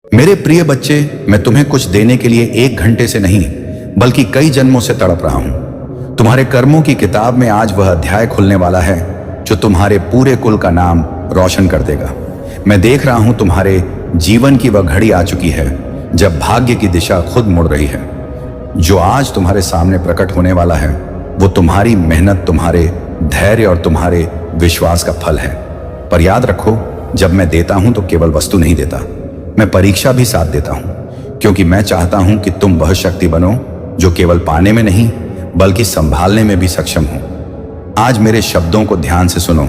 मेरे प्रिय बच्चे, मैं तुम्हें कुछ देने के लिए 1 घंटे से नहीं बल्कि कई जन्मों से तड़प रहा हूं। तुम्हारे कर्मों की किताब में आज वह अध्याय खुलने वाला है जो तुम्हारे पूरे कुल का नाम रोशन कर देगा। मैं देख रहा हूं तुम्हारे जीवन की वह घड़ी आ चुकी है जब भाग्य की दिशा खुद मुड़ रही है। जो आज तुम्हारे सामने प्रकट होने वाला है वो तुम्हारी मेहनत, तुम्हारे धैर्य और तुम्हारे विश्वास का फल है। पर याद रखो, जब मैं देता हूं तो केवल वस्तु नहीं देता, मैं परीक्षा भी साथ देता हूं, क्योंकि मैं चाहता हूं कि तुम वह शक्ति बनो जो केवल पाने में नहीं बल्कि संभालने में भी सक्षम हो। आज मेरे शब्दों को ध्यान से सुनो,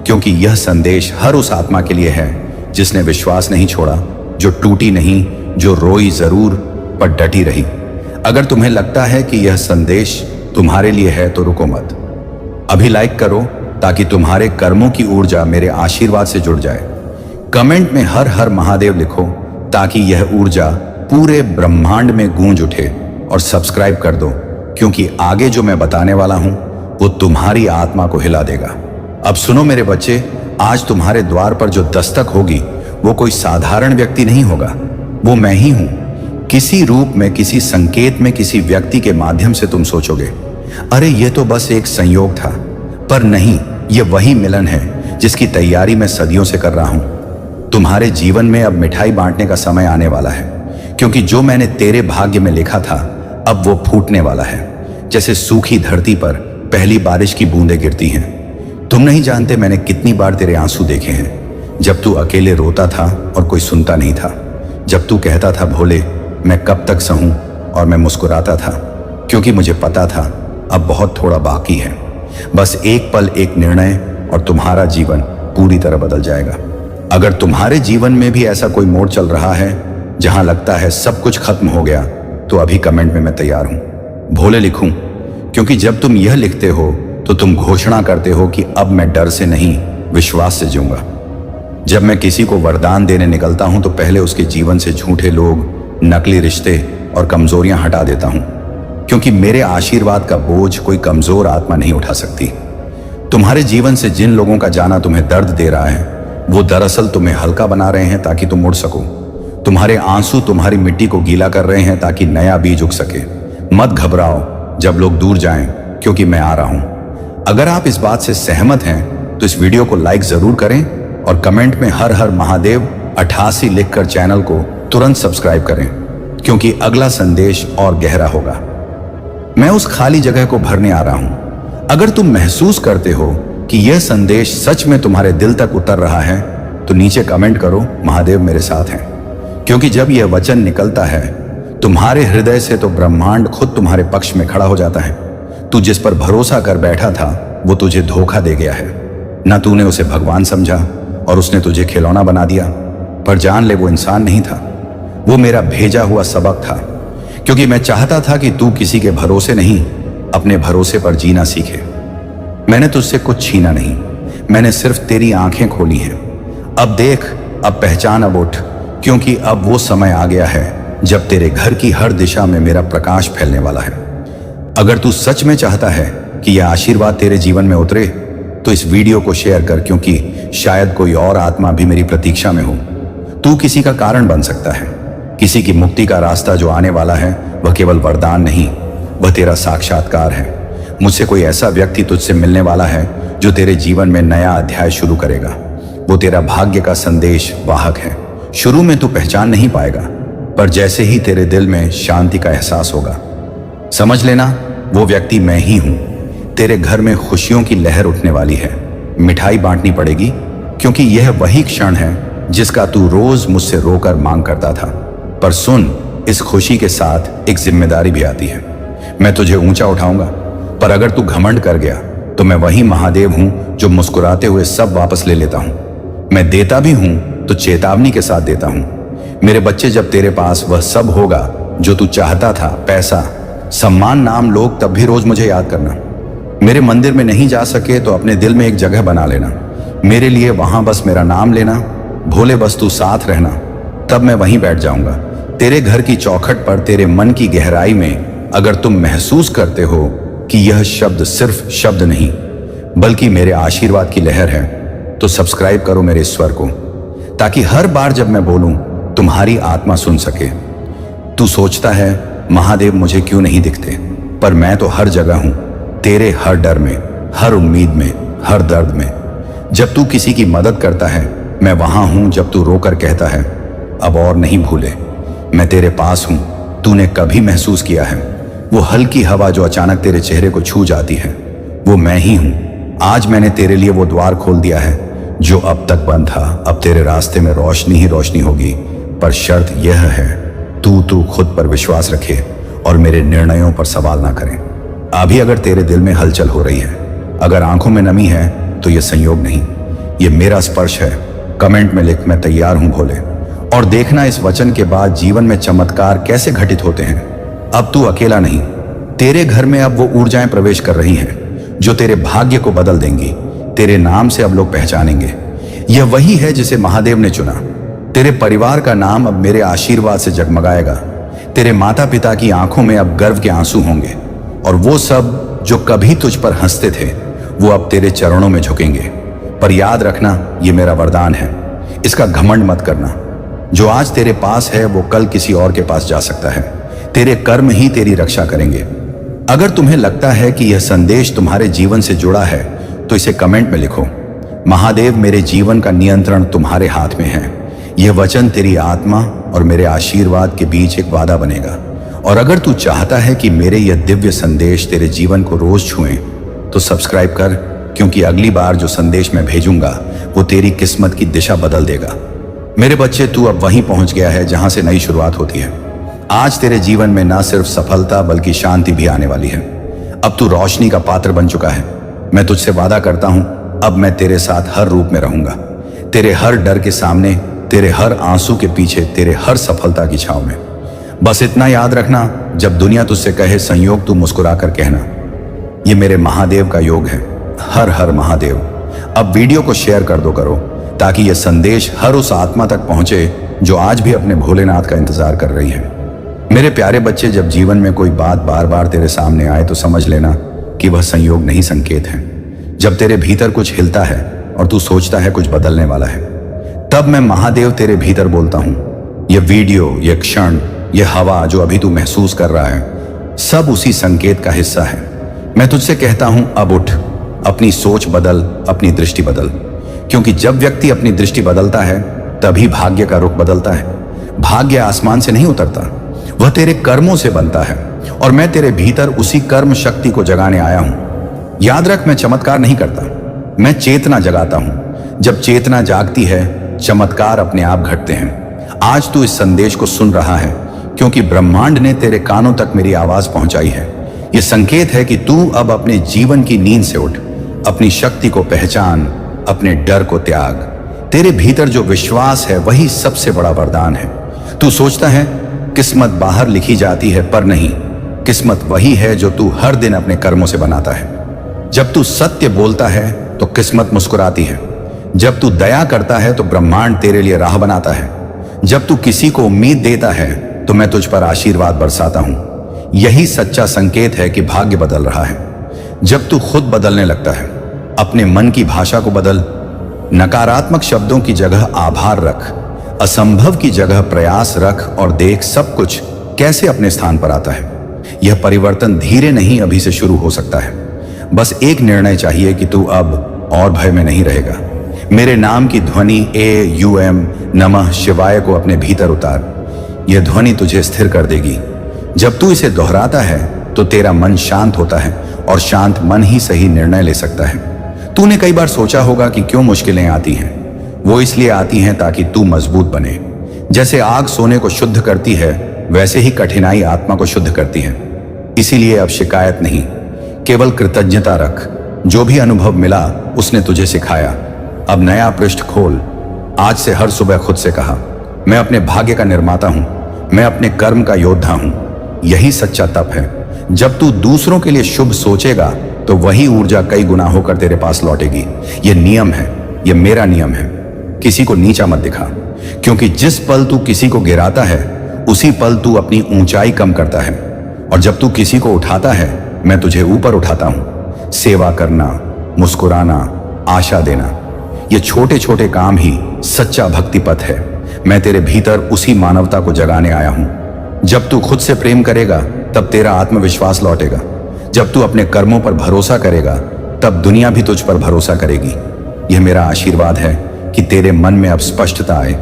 क्योंकि यह संदेश हर उस आत्मा के लिए है जिसने विश्वास नहीं छोड़ा, जो टूटी नहीं, जो रोई जरूर पर डटी रही। अगर तुम्हें लगता है कि यह संदेश तुम्हारे लिए है तो रुको मत, अभी लाइक करो ताकि तुम्हारे कर्मों की ऊर्जा मेरे आशीर्वाद से जुड़ जाए। कमेंट में हर हर महादेव लिखो ताकि यह ऊर्जा पूरे ब्रह्मांड में गूंज उठे, और सब्सक्राइब कर दो, क्योंकि आगे जो मैं बताने वाला हूं वो तुम्हारी आत्मा को हिला देगा। अब सुनो मेरे बच्चे, आज तुम्हारे द्वार पर जो दस्तक होगी वो कोई साधारण व्यक्ति नहीं होगा, वो मैं ही हूं। किसी रूप में, किसी संकेत में, किसी व्यक्ति के माध्यम से तुम सोचोगे, अरे ये तो बस एक संयोग था, पर नहीं, ये वही मिलन है जिसकी तैयारी मैं सदियों से कर रहा हूं। तुम्हारे जीवन में अब मिठाई बांटने का समय आने वाला है, क्योंकि जो मैंने तेरे भाग्य में लिखा था अब वो फूटने वाला है। जैसे सूखी धरती पर पहली बारिश की बूंदें गिरती हैं। तुम नहीं जानते मैंने कितनी बार तेरे आंसू देखे हैं, जब तू अकेले रोता था और कोई सुनता नहीं था, जब तू कहता था भोले मैं कब तक सहूं, और मैं मुस्कुराता था क्योंकि मुझे पता था अब बहुत थोड़ा बाकी है। बस एक पल, एक निर्णय, और तुम्हारा जीवन पूरी तरह बदल जाएगा। अगर तुम्हारे जीवन में भी ऐसा कोई मोड़ चल रहा है जहां लगता है सब कुछ खत्म हो गया, तो अभी कमेंट में मैं तैयार हूं, भोले लिखूं, क्योंकि जब तुम यह लिखते हो तो तुम घोषणा करते हो कि अब मैं डर से नहीं, विश्वास से जीऊंगा। जब मैं किसी को वरदान देने निकलता हूं तो पहले उसके जीवन से झूठे लोग, नकली रिश्ते और कमजोरियां हटा देता हूं, क्योंकि मेरे आशीर्वाद का बोझ कोई कमजोर आत्मा नहीं उठा सकती। तुम्हारे जीवन से जिन लोगों का जाना तुम्हें दर्द दे रहा है वो दरअसल तुम्हें हल्का बना रहे हैं ताकि तुम उड़ सको। तुम्हारे आंसू तुम्हारी मिट्टी को गीला कर रहे हैं ताकि नया बीज उग सके। मत घबराओ जब लोग दूर जाएं, क्योंकि मैं आ रहा हूं। अगर आप इस बात से सहमत हैं तो इस वीडियो को लाइक जरूर करें और कमेंट में हर हर महादेव 88 लिखकर चैनल को तुरंत सब्सक्राइब करें, क्योंकि अगला संदेश और गहरा होगा। मैं उस खाली जगह को भरने आ रहा हूं। अगर तुम महसूस करते हो कि यह संदेश सच में तुम्हारे दिल तक उतर रहा है तो नीचे कमेंट करो, महादेव मेरे साथ हैं। क्योंकि जब यह वचन निकलता है तुम्हारे हृदय से तो ब्रह्मांड खुद तुम्हारे पक्ष में खड़ा हो जाता है। तू जिस पर भरोसा कर बैठा था वो तुझे धोखा दे गया है। न तूने उसे भगवान समझा और उसने तुझे खिलौना बना दिया, पर जान ले वो इंसान नहीं था, वो मेरा भेजा हुआ सबक था। क्योंकि मैं चाहता था कि तू किसी के भरोसे नहीं, अपने भरोसे पर जीना सीखे। मैंने तुझसे कुछ छीना नहीं, मैंने सिर्फ तेरी आंखें खोली हैं। अब देख, अब पहचान, अब उठ, क्योंकि अब वो समय आ गया है जब तेरे घर की हर दिशा में मेरा प्रकाश फैलने वाला है। अगर तू सच में चाहता है कि यह आशीर्वाद तेरे जीवन में उतरे तो इस वीडियो को शेयर कर, क्योंकि शायद कोई और आत्मा भी मेरी प्रतीक्षा में हो। तू किसी का कारण बन सकता है। किसी की मुक्ति का रास्ता जो आने वाला है वह केवल वरदान नहीं, वह तेरा साक्षात्कार है। मुझसे कोई ऐसा व्यक्ति तुझसे मिलने वाला है जो तेरे जीवन में नया अध्याय शुरू करेगा। वो तेरा भाग्य का संदेश वाहक है। शुरू में तू पहचान नहीं पाएगा, पर जैसे ही तेरे दिल में शांति का एहसास होगा, समझ लेना वो व्यक्ति मैं ही हूं। तेरे घर में खुशियों की लहर उठने वाली है। मिठाई बांटनी पड़ेगी, क्योंकि यह वही क्षण है जिसका तू रोज मुझसे रोकर मांग करता था। पर सुन, इस खुशी के साथ एक जिम्मेदारी भी आती है। मैं तुझे ऊंचा उठाऊंगा, पर अगर तू घमंड कर गया तो मैं वही महादेव हूं जो मुस्कुराते हुए सब वापस ले लेता हूं। मैं देता भी हूं तो चेतावनी के साथ देता हूं। मेरे बच्चे, जब तेरे पास वह सब होगा जो तू चाहता था, पैसा, सम्मान, नाम, लोग, तब भी रोज मुझे याद करना। मेरे मंदिर में नहीं जा सके तो अपने दिल में एक जगह बना लेना। मेरे लिए वहां बस मेरा नाम लेना, भोले बस तू साथ रहना, तब मैं वहीं बैठ जाऊंगा। तेरे घर की चौखट पर, तेरे मन की गहराई में अगर तुम महसूस करते हो कि यह शब्द सिर्फ शब्द नहीं बल्कि मेरे आशीर्वाद की लहर है, तो सब्सक्राइब करो मेरे स्वर को, ताकि हर बार जब मैं बोलूं तुम्हारी आत्मा सुन सके। तू सोचता है महादेव मुझे क्यों नहीं दिखते, पर मैं तो हर जगह हूं, तेरे हर डर में, हर उम्मीद में, हर दर्द में। जब तू किसी की मदद करता है मैं वहां हूं। जब तू रोकर कहता है अब और नहीं भूले, मैं तेरे पास हूं। तूने कभी महसूस किया है वो हल्की हवा जो अचानक तेरे चेहरे को छू जाती है? वो मैं ही हूं। आज मैंने तेरे लिए वो द्वार खोल दिया है जो अब तक बंद था। अब तेरे रास्ते में रोशनी ही रोशनी होगी, पर शर्त यह है तू खुद पर विश्वास रखे और मेरे निर्णयों पर सवाल ना करे। अभी अगर तेरे दिल में हलचल हो रही है, अगर आंखों में नमी है, तो यह संयोग नहीं, ये मेरा स्पर्श है। कमेंट में लिख मैं तैयार हूं भोले, और देखना इस वचन के बाद जीवन में चमत्कार कैसे घटित होते हैं। अब तू अकेला नहीं, तेरे घर में अब वो ऊर्जाएं प्रवेश कर रही हैं जो तेरे भाग्य को बदल देंगी। तेरे नाम से अब लोग पहचानेंगे यह वही है जिसे महादेव ने चुना। तेरे परिवार का नाम अब मेरे आशीर्वाद से जगमगाएगा। तेरे माता पिता की आंखों में अब गर्व के आंसू होंगे, और वो सब जो कभी तुझ पर हंसते थे वो अब तेरे चरणों में झुकेंगे। पर याद रखना ये मेरा वरदान है, इसका घमंड मत करना। जो आज तेरे पास है वो कल किसी और के पास जा सकता है। तेरे कर्म ही तेरी रक्षा करेंगे। अगर तुम्हें लगता है कि यह संदेश तुम्हारे जीवन से जुड़ा है तो इसे कमेंट में लिखो। महादेव मेरे जीवन का नियंत्रण तुम्हारे हाथ में है। यह वचन तेरी आत्मा और मेरे आशीर्वाद के बीच एक वादा बनेगा। और अगर तू चाहता है कि मेरे यह दिव्य संदेश तेरे जीवन को रोज छुएं तो सब्सक्राइब कर, क्योंकि अगली बार जो संदेश मैं भेजूंगा वो तेरी किस्मत की दिशा बदल देगा। मेरे बच्चे, तू अब वहीं पहुंच गया है जहां से नई शुरुआत होती है। आज तेरे जीवन में ना सिर्फ सफलता बल्कि शांति भी आने वाली है। अब तू रोशनी का पात्र बन चुका है। मैं तुझसे वादा करता हूं अब मैं तेरे साथ हर रूप में रहूंगा, तेरे हर डर के सामने, तेरे हर आंसू के पीछे, तेरे हर सफलता की छाव में। बस इतना याद रखना, जब दुनिया तुझसे कहे संयोग, तू मुस्कुरा कर कहना ये मेरे महादेव का योग है। हर हर महादेव। अब वीडियो को शेयर कर दो करो, ताकि यह संदेश हर उस आत्मा तक पहुंचे जो आज भी अपने भोलेनाथ का इंतजार कर रही है। मेरे प्यारे बच्चे, जब जीवन में कोई बात बार बार तेरे सामने आए तो समझ लेना कि वह संयोग नहीं, संकेत है। जब तेरे भीतर कुछ हिलता है और तू सोचता है कुछ बदलने वाला है, तब मैं महादेव तेरे भीतर बोलता हूं। यह वीडियो, यह क्षण, यह हवा जो अभी तू महसूस कर रहा है, सब उसी संकेत का हिस्सा है। मैं तुझसे कहता हूं अब उठ, अपनी सोच बदल, अपनी दृष्टि बदल। क्योंकि जब व्यक्ति अपनी दृष्टि बदलता है तभी भाग्य का रुख बदलता है। भाग्य आसमान से नहीं उतरता, वह तेरे कर्मों से बनता है, और मैं तेरे भीतर उसी कर्म शक्ति को जगाने आया हूं। याद रख, मैं चमत्कार नहीं करता, मैं चेतना जगाता हूं। जब चेतना जागती है चमत्कार अपने आप घटते हैं। आज तू इस संदेश को सुन रहा है क्योंकि ब्रह्मांड ने तेरे कानों तक मेरी आवाज पहुंचाई है। यह संकेत है कि तू अब अपने जीवन की नींद से उठ, अपनी शक्ति को पहचान, अपने डर को त्याग। तेरे भीतर जो विश्वास है वही सबसे बड़ा वरदान है। तू सोचता है किस्मत बाहर लिखी जाती है, पर नहीं, किस्मत वही है जो तू हर दिन अपने कर्मों से बनाता है। जब तू सत्य बोलता है तो किस्मत मुस्कुराती है। जब तू दया करता है तो ब्रह्मांड तेरे लिए राह बनाता है। जब तू किसी को उम्मीद देता है तो मैं तुझ पर आशीर्वाद बरसाता हूं। यही सच्चा संकेत है कि भाग्य बदल रहा है। जब तू खुद बदलने लगता है, अपने मन की भाषा को बदल। नकारात्मक शब्दों की जगह आभार रख, असंभव की जगह प्रयास रख, और देख सब कुछ कैसे अपने स्थान पर आता है। यह परिवर्तन धीरे नहीं, अभी से शुरू हो सकता है। बस एक निर्णय चाहिए कि तू अब और भय में नहीं रहेगा। मेरे नाम की ध्वनि AUM नमः शिवाय को अपने भीतर उतार। यह ध्वनि तुझे स्थिर कर देगी। जब तू इसे दोहराता है तो तेरा मन शांत होता है, और शांत मन ही सही निर्णय ले सकता है। तूने कई बार सोचा होगा कि क्यों मुश्किलें आती हैं। वो इसलिए आती हैं ताकि तू मजबूत बने। जैसे आग सोने को शुद्ध करती है, वैसे ही कठिनाई आत्मा को शुद्ध करती है। इसीलिए अब शिकायत नहीं, केवल कृतज्ञता रख। जो भी अनुभव मिला उसने तुझे सिखाया। अब नया पृष्ठ खोल। आज से हर सुबह खुद से कहा, मैं अपने भाग्य का निर्माता हूं, मैं अपने कर्म का योद्धा हूं। यही सच्चा तप है। जब तू दूसरों के लिए शुभ सोचेगा तो वही ऊर्जा कई गुना होकर तेरे पास लौटेगी। यह नियम है, यह मेरा नियम है। किसी को नीचा मत दिखा, क्योंकि जिस पल तू किसी को गिराता है उसी पल तू अपनी ऊंचाई कम करता है। और जब तू किसी को उठाता है, मैं तुझे ऊपर उठाता हूं। सेवा करना, मुस्कुराना, आशा देना, ये छोटे छोटे काम ही सच्चा भक्ति पथ है। मैं तेरे भीतर उसी मानवता को जगाने आया हूं। जब तू खुद से प्रेम करेगा तब तेरा आत्मविश्वास लौटेगा। जब तू अपने कर्मों पर भरोसा करेगा तब दुनिया भी तुझ पर भरोसा करेगी। यह मेरा आशीर्वाद है कि तेरे मन में अब स्पष्टता आए,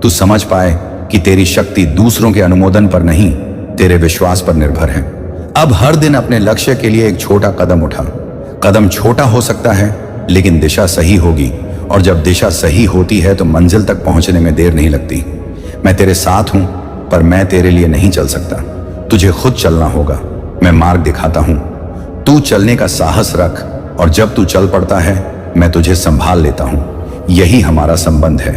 तू समझ पाए कि तेरी शक्ति दूसरों के अनुमोदन पर नहीं, तेरे विश्वास पर निर्भर है। अब हर दिन अपने लक्ष्य के लिए एक छोटा कदम उठा। कदम छोटा हो सकता है लेकिन दिशा सही होगी, और जब दिशा सही होती है तो मंजिल तक पहुंचने में देर नहीं लगती। मैं तेरे साथ हूं, पर मैं तेरे लिए नहीं चल सकता। तुझे खुद चलना होगा, मैं मार्ग दिखाता हूं। तू चलने का साहस रख, और जब तू चल पड़ता है मैं तुझे संभाल लेता हूं। यही हमारा संबंध है।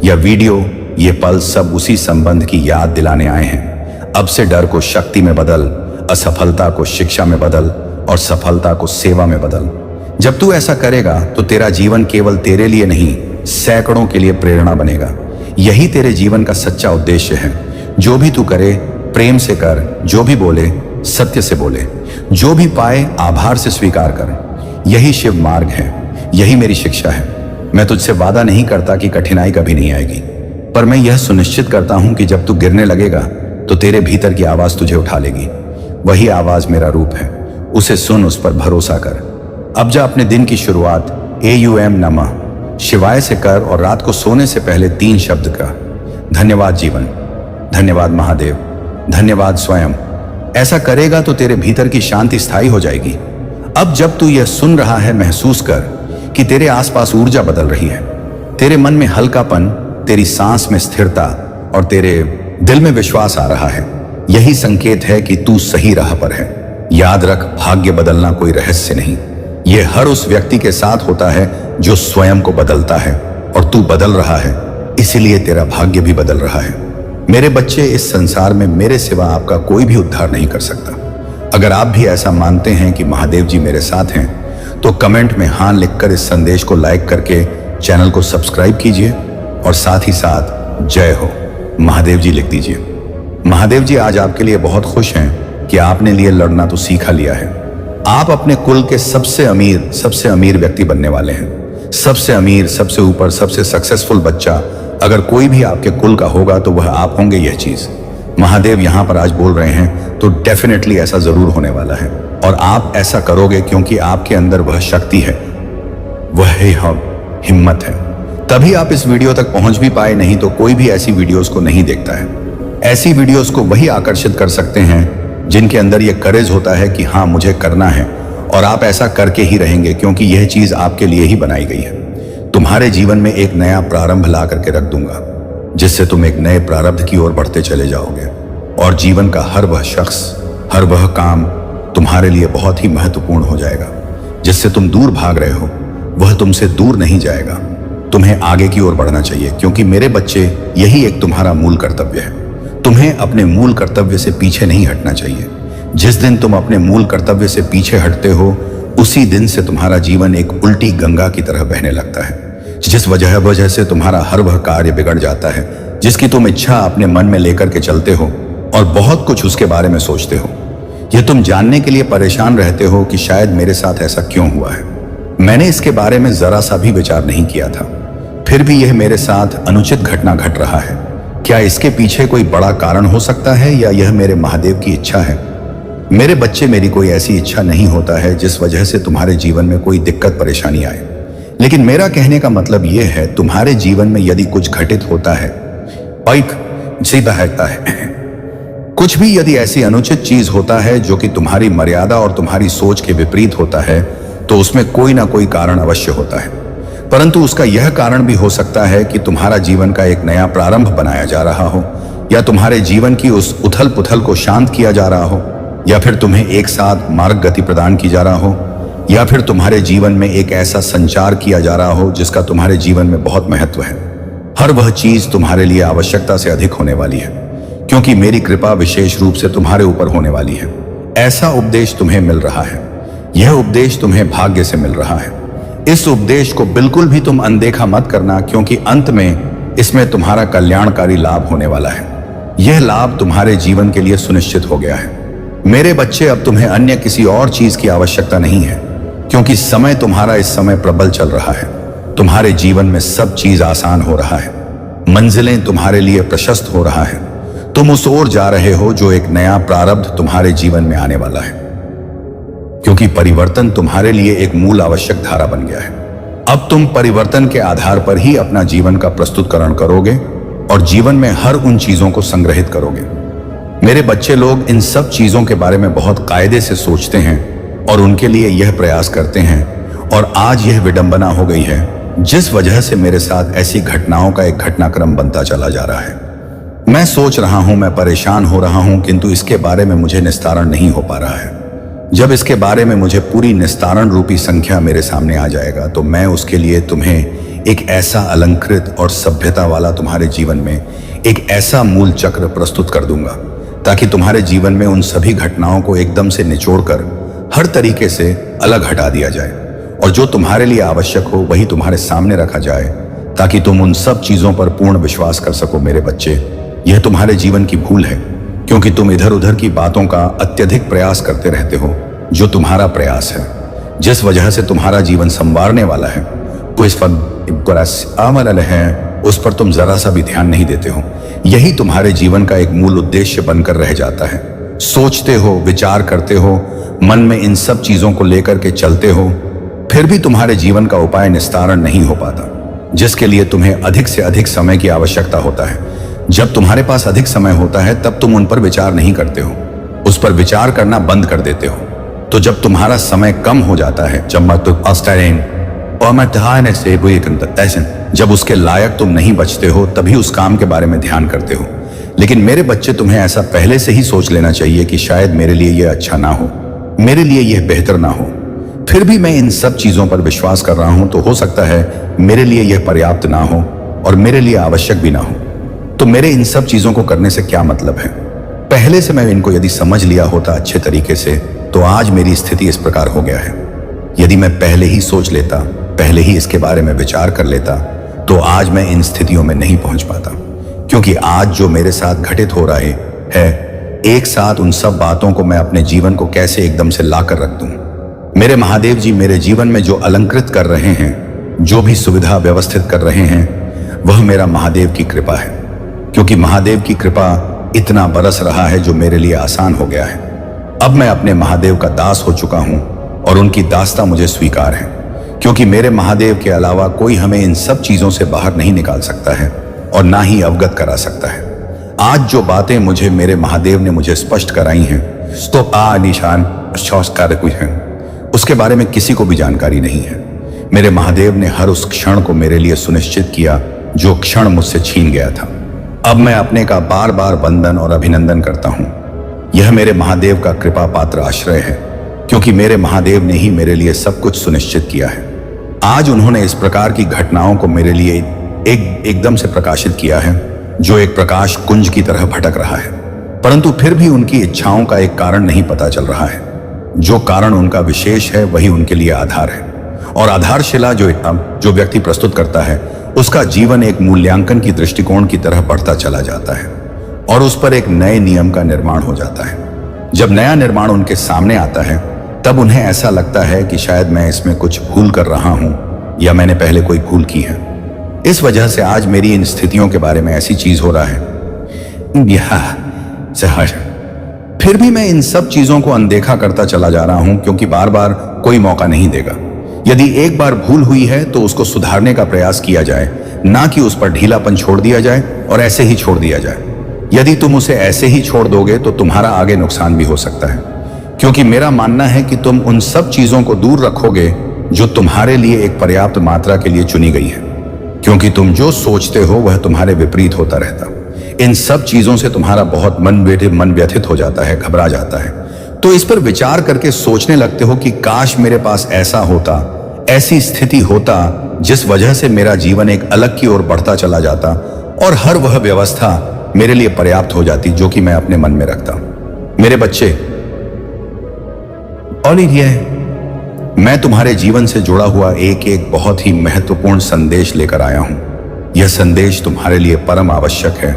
यह वीडियो, ये पल सब उसी संबंध की याद दिलाने आए हैं। अब से डर को शक्ति में बदल, असफलता को शिक्षा में बदल, और सफलता को सेवा में बदल। जब तू ऐसा करेगा तो तेरा जीवन केवल तेरे लिए नहीं, सैकड़ों के लिए प्रेरणा बनेगा। यही तेरे जीवन का सच्चा उद्देश्य है। जो भी तू करे प्रेम से कर, जो भी बोले सत्य से बोले, जो भी पाए आभार से स्वीकार कर। यही शिव मार्ग है, यही मेरी शिक्षा है। मैं तुझसे वादा नहीं करता कि कठिनाई कभी नहीं आएगी, पर मैं यह सुनिश्चित करता हूं कि जब तू गिरने लगेगा तो तेरे भीतर की आवाज तुझे उठा लेगी। वही आवाज मेरा रूप है, उसे सुन, उस पर भरोसा कर। अब जा अपने दिन की शुरुआत AUM नमः शिवाय से कर, और रात को सोने से पहले 3 शब्द का धन्यवाद जीवन, धन्यवाद महादेव, धन्यवाद स्वयं। ऐसा करेगा तो तेरे भीतर की शांति स्थायी हो जाएगी। अब जब तू यह सुन रहा है, महसूस कर कि तेरे आसपास ऊर्जा बदल रही है। तेरे मन में हल्कापन, तेरी सांस में स्थिरता, और तेरे दिल में विश्वास आ रहा है। यही संकेत है कि तू सही राह पर है। याद रख, भाग्य बदलना कोई रहस्य नहीं, यह हर उस व्यक्ति के साथ होता है जो स्वयं को बदलता है, और तू बदल रहा है, इसीलिए तेरा भाग्य भी बदल रहा है। मेरे बच्चे, इस संसार में मेरे सिवा आपका कोई भी उद्धार नहीं कर सकता। अगर आप भी ऐसा मानते हैं कि महादेव जी मेरे साथ हैं, तो कमेंट में हाँ लिखकर इस संदेश को लाइक करके चैनल को सब्सक्राइब कीजिए, और साथ ही साथ जय हो महादेव जी लिख दीजिए। महादेव जी आज आपके लिए बहुत खुश हैं कि आपने लिए लड़ना तो सीखा लिया है। आप अपने कुल के सबसे अमीर व्यक्ति बनने वाले हैं। सबसे अमीर, सबसे ऊपर, सबसे सक्सेसफुल बच्चा अगर कोई भी आपके कुल का होगा तो वह आप होंगे। यह चीज महादेव यहां पर आज बोल रहे हैं, तो डेफिनेटली ऐसा जरूर होने वाला है, और आप ऐसा करोगे क्योंकि आपके अंदर वह शक्ति है, वह हिम्मत है। तभी आप इस वीडियो तक पहुंच भी पाए, नहीं तो कोई भी ऐसी वीडियोस को नहीं देखता है। ऐसी वीडियोस को वही आकर्षित कर सकते हैं जिनके अंदर यह करेज होता है कि हाँ मुझे करना है, और आप ऐसा करके ही रहेंगे क्योंकि यह चीज आपके लिए ही बनाई गई है। तुम्हारे जीवन में एक नया प्रारंभ ला करके रख दूंगा, जिससे तुम एक नए प्रारब्ध की ओर बढ़ते चले जाओगे, और जीवन का हर वह शख्स, हर वह काम तुम्हारे लिए बहुत ही महत्वपूर्ण हो जाएगा। जिससे तुम दूर भाग रहे हो वह तुमसे दूर नहीं जाएगा। तुम्हें आगे की ओर बढ़ना चाहिए, क्योंकि मेरे बच्चे, यही एक तुम्हारा मूल कर्तव्य है। तुम्हें अपने मूल कर्तव्य से पीछे नहीं हटना चाहिए। जिस दिन तुम अपने मूल कर्तव्य से पीछे हटते हो, उसी दिन से तुम्हारा जीवन एक उल्टी गंगा की तरह बहने लगता है, जिस वजह से तुम्हारा हर वह कार्य बिगड़ जाता है जिसकी तुम इच्छा अपने मन में लेकर के चलते हो, और बहुत कुछ उसके बारे में सोचते हो। यह तुम जानने के लिए परेशान रहते हो कि शायद मेरे साथ ऐसा क्यों हुआ है। मैंने इसके बारे में जरा सा भी विचार नहीं किया था, फिर भी यह मेरे साथ अनुचित घटना घट रहा है। क्या इसके पीछे कोई बड़ा कारण हो सकता है, या यह मेरे महादेव की इच्छा है? मेरे बच्चे, मेरी कोई ऐसी इच्छा नहीं होता है जिस वजह से तुम्हारे जीवन में कोई दिक्कत परेशानी आए। लेकिन मेरा कहने का मतलब यह है, तुम्हारे जीवन में यदि कुछ घटित होता है, सीधा है कुछ भी यदि ऐसी अनुचित चीज होता है जो कि तुम्हारी मर्यादा और तुम्हारी सोच के विपरीत होता है, तो उसमें कोई ना कोई कारण अवश्य होता है। परंतु उसका यह कारण भी हो सकता है कि तुम्हारा जीवन का एक नया प्रारंभ बनाया जा रहा हो, या तुम्हारे जीवन की उस उथल पुथल को शांत किया जा रहा हो, या फिर तुम्हें एक साथ मार्ग गति प्रदान की जा रहा हो, या फिर तुम्हारे जीवन में एक ऐसा संचार किया जा रहा हो जिसका तुम्हारे जीवन में बहुत महत्व है। हर वह चीज तुम्हारे लिए आवश्यकता से अधिक होने वाली है, क्योंकि मेरी कृपा विशेष रूप से तुम्हारे ऊपर होने वाली है। ऐसा उपदेश तुम्हें मिल रहा है। यह उपदेश तुम्हें भाग्य से मिल रहा है। इस उपदेश को बिल्कुल भी तुम अनदेखा मत करना, क्योंकि अंत में इसमें तुम्हारा कल्याणकारी लाभ होने वाला है। यह लाभ तुम्हारे जीवन के लिए सुनिश्चित हो गया है। मेरे बच्चे, अब तुम्हें अन्य किसी और चीज की आवश्यकता नहीं है, क्योंकि समय तुम्हारा इस समय प्रबल चल रहा है। तुम्हारे जीवन में सब चीज आसान हो रहा है। मंजिलें तुम्हारे लिए प्रशस्त हो रहा है। तुम उस ओर जा रहे हो जो एक नया प्रारब्ध तुम्हारे जीवन में आने वाला है, क्योंकि परिवर्तन तुम्हारे लिए एक मूल आवश्यक धारा बन गया है। अब तुम परिवर्तन के आधार पर ही अपना जीवन का प्रस्तुतकरण करोगे और जीवन में हर उन चीजों को संग्रहित करोगे। मेरे बच्चे लोग इन सब चीजों के बारे में बहुत कायदे से सोचते हैं और उनके लिए यह प्रयास करते हैं, और आज यह विडंबना हो गई है जिस वजह से मेरे साथ ऐसी घटनाओं का एक घटनाक्रम बनता चला जा रहा है। मैं सोच रहा हूं, मैं परेशान हो रहा हूं, किंतु इसके बारे में मुझे निस्तारण नहीं हो पा रहा है। जब इसके बारे में मुझे पूरी निस्तारण रूपी संख्या मेरे सामने आ जाएगा तो मैं उसके लिए तुम्हें एक ऐसा अलंकृत और सभ्यता वाला तुम्हारे जीवन में एक ऐसा मूल चक्र प्रस्तुत कर दूंगा ताकि तुम्हारे जीवन में उन सभी घटनाओं को एकदम से निचोड़कर हर तरीके से अलग हटा दिया जाए, और जो तुम्हारे लिए आवश्यक हो वही तुम्हारे सामने रखा जाए ताकि तुम उन सब चीजों पर पूर्ण विश्वास कर सको। मेरे बच्चे, यह तुम्हारे जीवन की भूल है, क्योंकि तुम इधर उधर की बातों का अत्यधिक प्रयास करते रहते हो। जो तुम्हारा प्रयास है, जिस वजह से तुम्हारा जीवन संवारने वाला है, वो इस पर है, उस पर तुम जरा सा भी ध्यान नहीं देते हो। यही तुम्हारे जीवन का एक मूल उद्देश्य बनकर रह जाता है। सोचते हो, विचार करते हो, मन में इन सब चीजों को लेकर के चलते हो, फिर भी तुम्हारे जीवन का उपाय निस्तारण नहीं हो पाता, जिसके लिए तुम्हें अधिक से अधिक समय की आवश्यकता होता है। जब तुम्हारे पास अधिक समय होता है तब तुम उन पर विचार नहीं करते हो, उस पर विचार करना बंद कर देते हो। तो जब तुम्हारा समय कम हो जाता है, जब उसके लायक तुम नहीं बचते हो, तभी उस काम के बारे में ध्यान करते हो। लेकिन मेरे बच्चे, तुम्हें ऐसा पहले से ही सोच लेना चाहिए कि शायद मेरे लिए यह अच्छा ना हो, मेरे लिए यह बेहतर ना हो, फिर भी मैं इन सब चीजों पर विश्वास कर रहा हूं, तो हो सकता है मेरे लिए यह पर्याप्त ना हो और मेरे लिए आवश्यक भी ना हो। तो मेरे इन सब चीजों को करने से क्या मतलब है? पहले से मैं इनको यदि समझ लिया होता अच्छे तरीके से, तो आज मेरी स्थिति इस प्रकार हो गया है। यदि मैं पहले ही सोच लेता, पहले ही इसके बारे में विचार कर लेता, तो आज मैं इन स्थितियों में नहीं पहुंच पाता। क्योंकि आज जो मेरे साथ घटित हो रहा है, एक साथ उन सब बातों को मैं अपने जीवन को कैसे एकदम से लाकर रख दूं। मेरे महादेव जी मेरे जीवन में जो अलंकृत कर रहे हैं, जो भी सुविधा व्यवस्थित कर रहे हैं, वह मेरा महादेव की कृपा है। क्योंकि महादेव की कृपा इतना बरस रहा है जो मेरे लिए आसान हो गया है। अब मैं अपने महादेव का दास हो चुका हूं और उनकी दासता मुझे स्वीकार है, क्योंकि मेरे महादेव के अलावा कोई हमें इन सब चीजों से बाहर नहीं निकाल सकता है और ना ही अवगत करा सकता है। आज जो बातें मुझे मेरे महादेव ने मुझे स्पष्ट कराई हैं, तो निशान हैं, उसके बारे में किसी को भी जानकारी नहीं है। मेरे महादेव ने हर उस क्षण को मेरे लिए सुनिश्चित किया जो क्षण मुझसे छीन गया था। अब मैं अपने का बार बार वंदन और अभिनंदन करता हूं। यह मेरे महादेव का कृपा पात्र आश्रय है, क्योंकि मेरे महादेव ने ही मेरे लिए सब कुछ सुनिश्चित किया है। आज उन्होंने इस प्रकार की घटनाओं को मेरे लिए एकदम से प्रकाशित किया है, जो एक प्रकाश कुंज की तरह भटक रहा है, परंतु फिर भी उनकी इच्छाओं का एक कारण नहीं पता चल रहा है। जो कारण उनका विशेष है वही उनके लिए आधार है, और आधारशिला जो व्यक्ति प्रस्तुत करता है, उसका जीवन एक मूल्यांकन की दृष्टिकोण की तरह बढ़ता चला जाता है और उस पर एक नए नियम का निर्माण हो जाता है। जब नया निर्माण उनके सामने आता है, तब उन्हें ऐसा लगता है कि शायद मैं इसमें कुछ भूल कर रहा हूं या मैंने पहले कोई भूल की है। इस वजह से आज मेरी इन स्थितियों के बारे में ऐसी चीज हो रहा है। फिर भी मैं इन सब चीजों को अनदेखा करता चला जा रहा हूं, क्योंकि बार बार कोई मौका नहीं देगा। यदि एक बार भूल हुई है तो उसको सुधारने का प्रयास किया जाए, ना कि उस पर ढीलापन छोड़ दिया जाए और ऐसे ही छोड़ दिया जाए। यदि तुम उसे ऐसे ही छोड़ दोगे तो तुम्हारा आगे नुकसान भी हो सकता है, क्योंकि मेरा मानना है कि तुम उन सब चीजों को दूर रखोगे जो तुम्हारे लिए एक पर्याप्त मात्रा के लिए चुनी गई है, क्योंकि तुम जो सोचते हो वह तुम्हारे विपरीत होता रहता। इन सब चीजों से तुम्हारा बहुत मन व्यथित हो जाता है, घबरा जाता है। तो इस पर विचार करके सोचने लगते हो कि काश मेरे पास ऐसा होता, ऐसी स्थिति होता जिस वजह से मेरा जीवन एक अलग की ओर बढ़ता चला जाता और हर वह व्यवस्था मेरे लिए पर्याप्त हो जाती जो कि मैं अपने मन में रखता। मेरे बच्चे, और मैं तुम्हारे जीवन से जुड़ा हुआ एक बहुत ही महत्वपूर्ण संदेश लेकर आया हूं। यह संदेश तुम्हारे लिए परम आवश्यक है,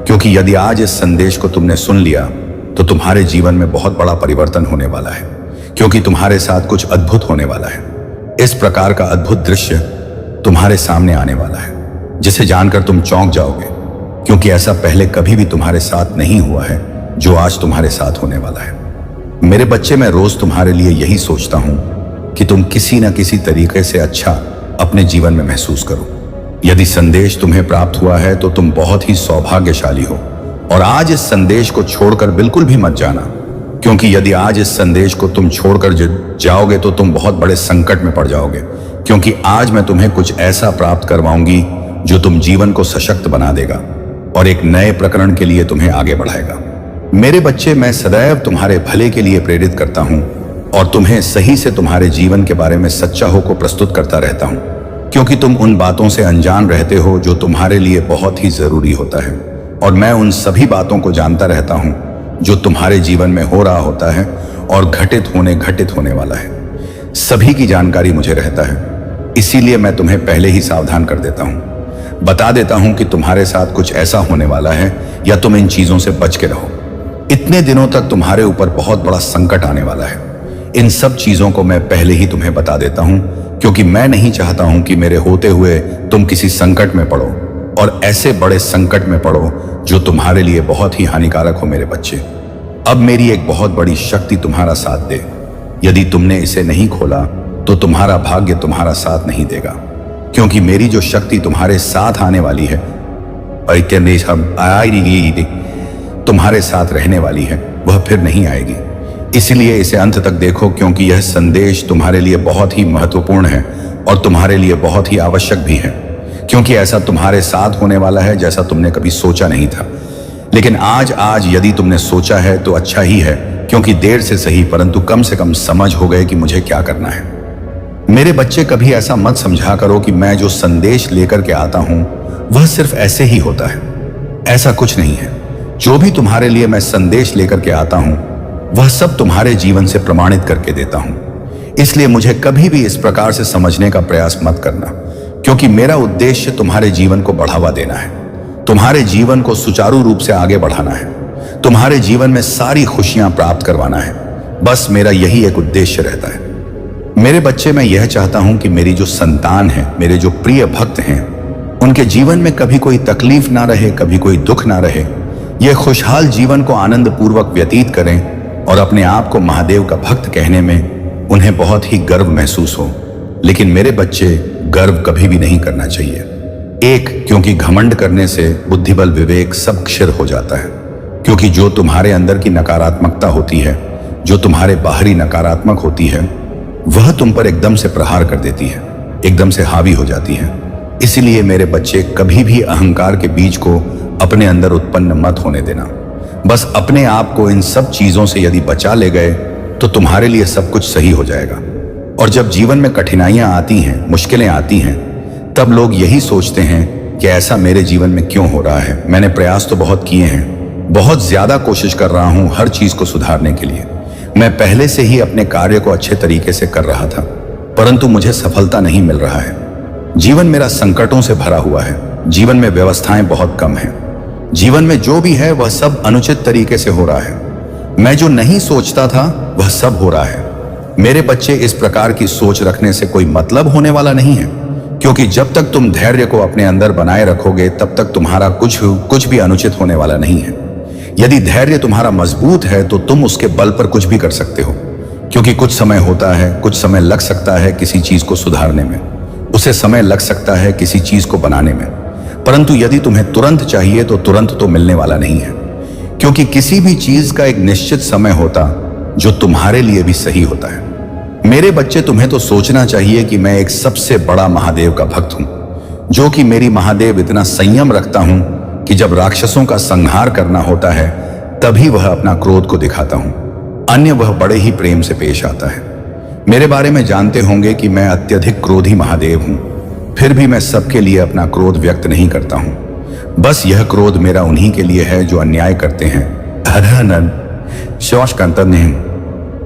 क्योंकि यदि आज इस संदेश को तुमने सुन लिया तो तुम्हारे जीवन में बहुत बड़ा परिवर्तन होने वाला है, क्योंकि तुम्हारे साथ कुछ अद्भुत होने वाला है। इस प्रकार का अद्भुत दृश्य तुम्हारे सामने आने वाला है। जिसे जानकर तुम चौंक जाओगे, क्योंकि ऐसा पहले कभी भी तुम्हारे साथ नहीं हुआ है जो आज तुम्हारे साथ होने वाला है। मेरे बच्चे, मैं रोज तुम्हारे लिए यही सोचता हूं कि तुम किसी न किसी तरीके से अच्छा अपने जीवन में महसूस करो। यदि संदेश तुम्हें प्राप्त हुआ है तो तुम बहुत ही सौभाग्यशाली हो, और आज इस संदेश को छोड़कर बिल्कुल भी मत जाना, क्योंकि यदि आज इस संदेश को तुम छोड़कर जाओगे तो तुम बहुत बड़े संकट में पड़ जाओगे, क्योंकि आज मैं तुम्हें कुछ ऐसा प्राप्त करवाऊंगी जो तुम जीवन को सशक्त बना देगा और एक नए प्रकरण के लिए तुम्हें आगे बढ़ाएगा। मेरे बच्चे, मैं सदैव तुम्हारे भले के लिए प्रेरित करता हूं और तुम्हें सही से तुम्हारे जीवन के बारे में सच्चा होकर प्रस्तुत करता रहता हूं, क्योंकि तुम उन बातों से अनजान रहते हो जो तुम्हारे लिए बहुत ही जरूरी होता है, और मैं उन सभी बातों को जानता रहता हूं जो तुम्हारे जीवन में हो रहा होता है और घटित होने वाला है। सभी की जानकारी मुझे रहता है, इसीलिए मैं तुम्हें पहले ही सावधान कर देता हूं, बता देता हूं कि तुम्हारे साथ कुछ ऐसा होने वाला है या तुम इन चीजों से बच के रहो। इतने दिनों तक तुम्हारे ऊपर बहुत बड़ा संकट आने वाला है। इन सब चीजों को मैं पहले ही तुम्हें बता देता हूं, क्योंकि मैं नहीं चाहता हूं कि मेरे होते हुए तुम किसी संकट में पड़ो, और ऐसे बड़े संकट में पड़ो जो तुम्हारे लिए बहुत ही हानिकारक हो। मेरे बच्चे, अब मेरी एक बहुत बड़ी शक्ति तुम्हारा साथ दे। यदि तुमने इसे नहीं खोला तो तुम्हारा भाग्य तुम्हारा साथ नहीं देगा, क्योंकि मेरी जो शक्ति तुम्हारे साथ आने वाली है, तुम्हारे साथ रहने वाली है, वह फिर नहीं आएगी। इसलिए इसे अंत तक देखो, क्योंकि यह संदेश तुम्हारे लिए बहुत ही महत्वपूर्ण है और तुम्हारे लिए बहुत ही आवश्यक भी है, क्योंकि ऐसा तुम्हारे साथ होने वाला है जैसा तुमने कभी सोचा नहीं था। लेकिन आज यदि तुमने सोचा है तो अच्छा ही है, क्योंकि देर से सही परंतु कम से कम समझ हो गए कि मुझे क्या करना है। मेरे बच्चे, कभी ऐसा मत समझा करो कि मैं जो संदेश लेकर के आता हूं वह सिर्फ ऐसे ही होता है। ऐसा कुछ नहीं है। जो भी तुम्हारे लिए मैं संदेश लेकर के आता हूं वह सब तुम्हारे जीवन से प्रमाणित करके देता हूं। इसलिए मुझे कभी भी इस प्रकार से समझने का प्रयास मत करना, क्योंकि मेरा उद्देश्य तुम्हारे जीवन को बढ़ावा देना है, तुम्हारे जीवन को सुचारू रूप से आगे बढ़ाना है, तुम्हारे जीवन में सारी खुशियां प्राप्त करवाना है। बस मेरा यही एक उद्देश्य रहता है। मेरे बच्चे, मैं यह चाहता हूं कि मेरी जो संतान है, मेरे जो प्रिय भक्त हैं, उनके जीवन में कभी कोई तकलीफ ना रहे, कभी कोई दुख ना रहे। ये खुशहाल जीवन को आनंद पूर्वक व्यतीत करें और अपने आप को महादेव का भक्त कहने में उन्हें बहुत ही गर्व महसूस हो। लेकिन मेरे बच्चे, गर्व कभी भी नहीं करना चाहिए। एक, क्योंकि घमंड करने से बुद्धिबल विवेक सब क्षीण हो जाता है, क्योंकि जो तुम्हारे अंदर की नकारात्मकता होती है, जो तुम्हारे बाहरी नकारात्मक होती है, वह तुम पर एकदम से प्रहार कर देती है, एकदम से हावी हो जाती है। इसलिए मेरे बच्चे, कभी भी अहंकार के बीज को अपने अंदर उत्पन्न मत होने देना। बस अपने आप को इन सब चीजों से यदि बचा ले गए तो तुम्हारे लिए सब कुछ सही हो जाएगा। और जब जीवन में कठिनाइयां आती हैं, मुश्किलें आती हैं, तब लोग यही सोचते हैं कि ऐसा मेरे जीवन में क्यों हो रहा है। मैंने प्रयास तो बहुत किए हैं, बहुत ज्यादा कोशिश कर रहा हूं हर चीज को सुधारने के लिए। मैं पहले से ही अपने कार्य को अच्छे तरीके से कर रहा था, परंतु मुझे सफलता नहीं मिल रहा है। जीवन मेरा संकटों से भरा हुआ है, जीवन में व्यवस्थाएं बहुत कम हैं, जीवन में जो भी है वह सब अनुचित तरीके से हो रहा है। मैं जो नहीं सोचता था वह सब हो रहा है। मेरे बच्चे, इस प्रकार की सोच रखने से कोई मतलब होने वाला नहीं है, क्योंकि जब तक तुम धैर्य को अपने अंदर बनाए रखोगे तब तक तुम्हारा कुछ भी अनुचित होने वाला नहीं है। यदि धैर्य तुम्हारा मजबूत है तो तुम उसके बल पर कुछ भी कर सकते हो, क्योंकि कुछ समय होता है, कुछ समय लग सकता है किसी चीज को सुधारने में, उसे समय लग सकता है किसी चीज को बनाने में, परंतु यदि तुम्हें तुरंत चाहिए तो तुरंत तो मिलने वाला नहीं है, क्योंकि किसी भी चीज का एक निश्चित समय होता जो तुम्हारे लिए भी सही होता है। मेरे बच्चे, तुम्हें तो सोचना चाहिए कि मैं एक सबसे बड़ा महादेव का भक्त हूं, जो कि मेरी महादेव इतना संयम रखता हूं कि जब राक्षसों का संहार करना होता है तभी वह अपना क्रोध को दिखाता हूं, अन्य वह बड़े ही प्रेम से पेश आता है। मेरे बारे में जानते होंगे कि मैं अत्यधिक क्रोधी महादेव हूं, फिर भी मैं सबके लिए अपना क्रोध व्यक्त नहीं करता हूं। बस यह क्रोध मेरा उन्हीं के लिए है जो अन्याय करते हैं,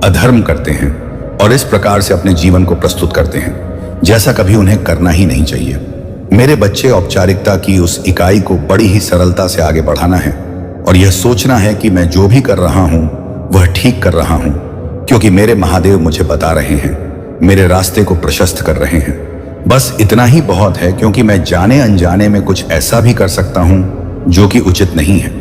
अधर्म करते हैं और इस प्रकार से अपने जीवन को प्रस्तुत करते हैं जैसा कभी उन्हें करना ही नहीं चाहिए। मेरे बच्चे, औपचारिकता की उस इकाई को बड़ी ही सरलता से आगे बढ़ाना है और यह सोचना है कि मैं जो भी कर रहा हूं वह ठीक कर रहा हूं, क्योंकि मेरे महादेव मुझे बता रहे हैं, मेरे रास्ते को प्रशस्त कर रहे हैं। बस इतना ही बहुत है, क्योंकि मैं जाने अनजाने में कुछ ऐसा भी कर सकता हूं जो कि उचित नहीं है।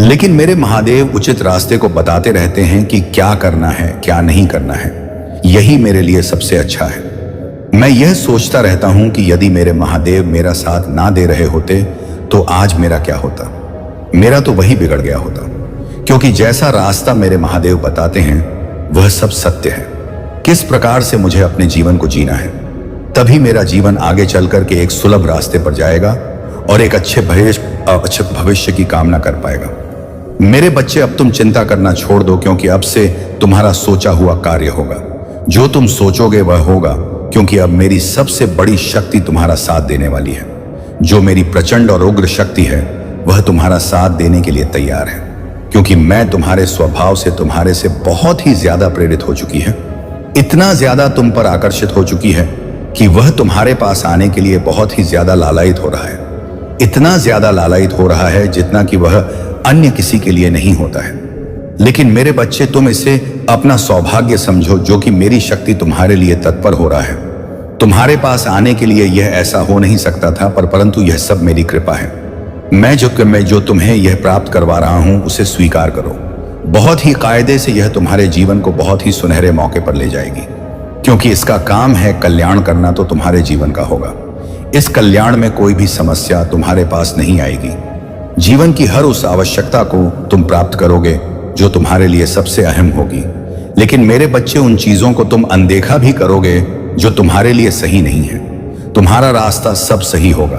लेकिन मेरे महादेव उचित रास्ते को बताते रहते हैं कि क्या करना है, क्या नहीं करना है। यही मेरे लिए सबसे अच्छा है। मैं यह सोचता रहता हूं कि यदि मेरे महादेव मेरा साथ ना दे रहे होते तो आज मेरा क्या होता। मेरा तो वही बिगड़ गया होता, क्योंकि जैसा रास्ता मेरे महादेव बताते हैं वह सब सत्य है। किस प्रकार से मुझे अपने जीवन को जीना है, तभी मेरा जीवन आगे चलकर के एक सुलभ रास्ते पर जाएगा और एक अच्छे भविष्य की कामना कर पाएगा। मेरे बच्चे, अब तुम चिंता करना छोड़ दो, क्योंकि अब से तुम्हारा सोचा हुआ कार्य होगा। जो तुम सोचोगे वह होगा, क्योंकि अब मेरी सबसे बड़ी शक्ति तुम्हारा साथ देने वाली है। जो मेरी प्रचंड और उग्र शक्ति है वह तुम्हारा साथ देने के लिए तैयार है, क्योंकि मैं तुम्हारे स्वभाव से तुम्हारे से बहुत ही ज्यादा प्रेरित हो चुकी है। इतना ज्यादा तुम पर आकर्षित हो चुकी है कि वह तुम्हारे पास आने के लिए बहुत ही ज्यादा लालायित हो रहा है। इतना ज्यादा लालायित हो रहा है जितना कि वह अन्य किसी के लिए नहीं होता है। लेकिन मेरे बच्चे, तुम इसे अपना सौभाग्य समझो, जो कि मेरी शक्ति तुम्हारे लिए तत्पर हो रहा है। तुम्हारे पास आने के लिए यह ऐसा हो नहीं सकता था, परंतु यह सब मेरी कृपा है। मैं जो तुम्हें यह प्राप्त करवा रहा हूं उसे स्वीकार करो। बहुत ही कायदे से यह तुम्हारे जीवन को बहुत ही सुनहरे मौके पर ले जाएगी, क्योंकि इसका काम है कल्याण करना, तो तुम्हारे जीवन का होगा। इस कल्याण में कोई भी समस्या तुम्हारे पास नहीं आएगी। जीवन की हर उस आवश्यकता को तुम प्राप्त करोगे जो तुम्हारे लिए सबसे अहम होगी। लेकिन मेरे बच्चे, उन चीजों को तुम अनदेखा भी करोगे जो तुम्हारे लिए सही नहीं है। तुम्हारा रास्ता सब सही होगा।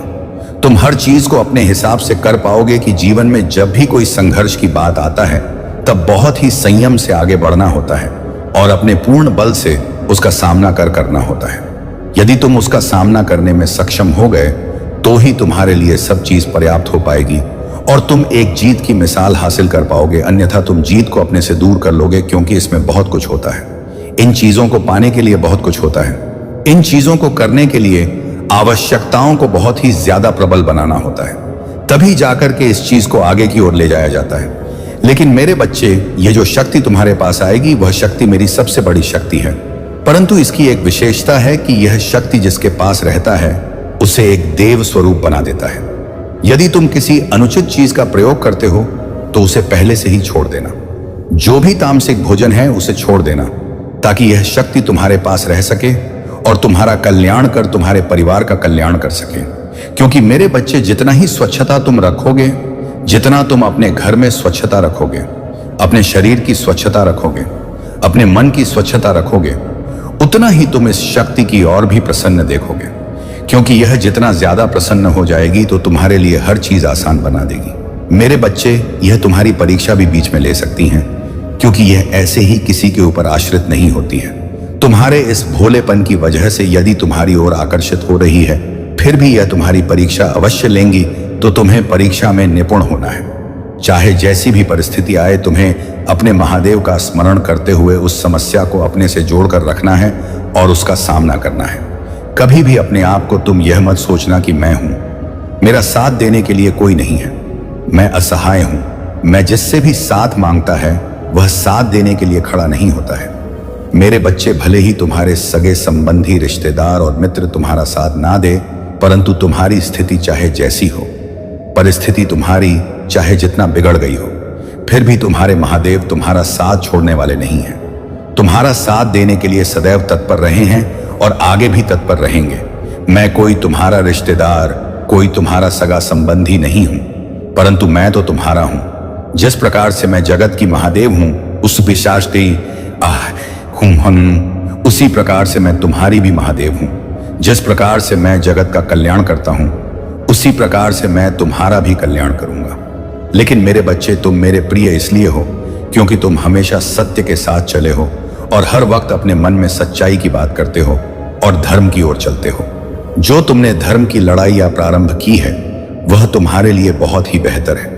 तुम हर चीज को अपने हिसाब से कर पाओगे कि जीवन में जब भी कोई संघर्ष की बात आता है तब बहुत ही संयम से आगे बढ़ना होता है और अपने पूर्ण बल से उसका सामना करना होता है। यदि तुम उसका सामना करने में सक्षम हो गए तो ही तुम्हारे लिए सब चीज पर्याप्त हो पाएगी और तुम एक जीत की मिसाल हासिल कर पाओगे। अन्यथा तुम जीत को अपने से दूर कर लोगे, क्योंकि इसमें बहुत कुछ होता है। इन चीजों को पाने के लिए बहुत कुछ होता है। इन चीजों को करने के लिए आवश्यकताओं को बहुत ही ज्यादा प्रबल बनाना होता है, तभी जाकर के इस चीज को आगे की ओर ले जाया जाता है। लेकिन मेरे बच्चे, ये जो शक्ति तुम्हारे पास आएगी वह शक्ति मेरी सबसे बड़ी शक्ति है, परंतु इसकी एक विशेषता है कि यह शक्ति जिसके पास रहता है उसे एक देव स्वरूप बना देता है। यदि तुम किसी अनुचित चीज का प्रयोग करते हो तो उसे पहले से ही छोड़ देना। जो भी तामसिक भोजन है उसे छोड़ देना, ताकि यह शक्ति तुम्हारे पास रह सके और तुम्हारा कल्याण कर तुम्हारे परिवार का कल्याण कर सके। क्योंकि मेरे बच्चे, जितना ही स्वच्छता तुम रखोगे, जितना तुम अपने घर में स्वच्छता रखोगे, अपने शरीर की स्वच्छता रखोगे, अपने मन की स्वच्छता रखोगे, उतना ही तुम इस शक्ति की ओर भी प्रसन्न देखोगे। क्योंकि यह जितना ज्यादा प्रसन्न हो जाएगी तो तुम्हारे लिए हर चीज आसान बना देगी। मेरे बच्चे, यह तुम्हारी परीक्षा भी बीच में ले सकती हैं, क्योंकि यह ऐसे ही किसी के ऊपर आश्रित नहीं होती है। तुम्हारे इस भोलेपन की वजह से यदि तुम्हारी ओर आकर्षित हो रही है, फिर भी यह तुम्हारी परीक्षा अवश्य लेंगी, तो तुम्हें परीक्षा में निपुण होना है। चाहे जैसी भी परिस्थिति आए, तुम्हें अपने महादेव का स्मरण करते हुए उस समस्या को अपने से जोड़कर रखना है और उसका सामना करना है। कभी भी अपने आप को तुम यह मत सोचना कि मैं हूं, मेरा साथ देने के लिए कोई नहीं है, मैं असहाय हूं। मैं जिससे भी साथ मांगता है वह साथ देने के लिए खड़ा नहीं होता है। मेरे बच्चे, भले ही तुम्हारे सगे संबंधी, रिश्तेदार और मित्र तुम्हारा साथ ना दे, परंतु तुम्हारी स्थिति चाहे जैसी हो, परिस्थिति तुम्हारी चाहे जितना बिगड़ गई हो, फिर भी तुम्हारे महादेव तुम्हारा साथ छोड़ने वाले नहीं हैं। तुम्हारा साथ देने के लिए सदैव तत्पर रहे हैं और आगे भी तत्पर रहेंगे। मैं कोई तुम्हारा रिश्तेदार, कोई तुम्हारा सगा संबंधी नहीं हूं, परंतु मैं तो तुम्हारा हूं। जिस प्रकार से मैं जगत की महादेव हूं, उस विशाष्टी उसी प्रकार से मैं तुम्हारी भी महादेव हूं। जिस प्रकार से मैं जगत का कल्याण करता हूं, उसी प्रकार से मैं तुम्हारा भी कल्याण करूंगा। लेकिन मेरे बच्चे, तुम मेरे प्रिय इसलिए हो क्योंकि तुम हमेशा सत्य के साथ चले हो और हर वक्त अपने मन में सच्चाई की बात करते हो और धर्म की ओर चलते हो। जो तुमने धर्म की लड़ाई या प्रारंभ की है वह तुम्हारे लिए बहुत ही बेहतर है।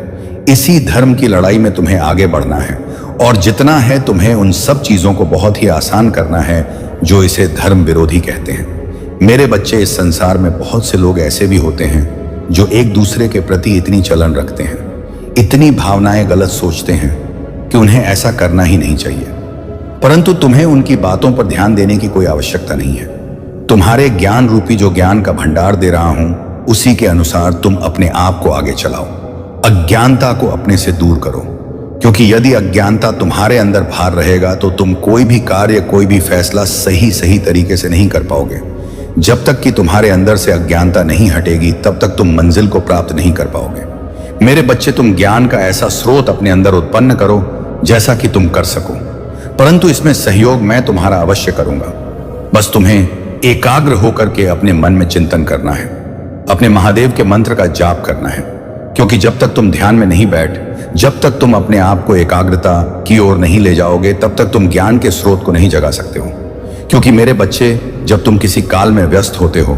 इसी धर्म की लड़ाई में तुम्हें आगे बढ़ना है और जितना है तुम्हें उन सब चीजों को बहुत ही आसान करना है जो इसे धर्म विरोधी कहते हैं। मेरे बच्चे, इस संसार में बहुत से लोग ऐसे भी होते हैं जो एक दूसरे के प्रति इतनी जलन रखते हैं, इतनी भावनाएं गलत सोचते हैं कि उन्हें ऐसा करना ही नहीं चाहिए। परंतु तुम्हें उनकी बातों पर ध्यान देने की कोई आवश्यकता नहीं है। तुम्हारे ज्ञान रूपी जो ज्ञान का भंडार दे रहा हूं, उसी के अनुसार तुम अपने आप को आगे चलाओ। अज्ञानता को अपने से दूर करो, क्योंकि यदि अज्ञानता तुम्हारे अंदर भार रहेगा तो तुम कोई भी कार्य, कोई भी फैसला सही तरीके से नहीं कर पाओगे। जब तक कि तुम्हारे अंदर से अज्ञानता नहीं हटेगी, तब तक तुम मंजिल को प्राप्त नहीं कर पाओगे। मेरे बच्चे, तुम ज्ञान का ऐसा स्रोत अपने अंदर उत्पन्न करो जैसा कि तुम कर सको, परंतु इसमें सहयोग मैं तुम्हारा अवश्य करूंगा। बस तुम्हें एकाग्र होकर के अपने मन में चिंतन करना है, अपने महादेव के मंत्र का जाप करना है, क्योंकि जब तक तुम ध्यान में नहीं बैठ, जब तक तुम अपने आप को एकाग्रता की ओर नहीं ले जाओगे, तब तक तुम ज्ञान के स्रोत को नहीं जगा सकते हो। क्योंकि मेरे बच्चे, जब तुम किसी काल में व्यस्त होते हो,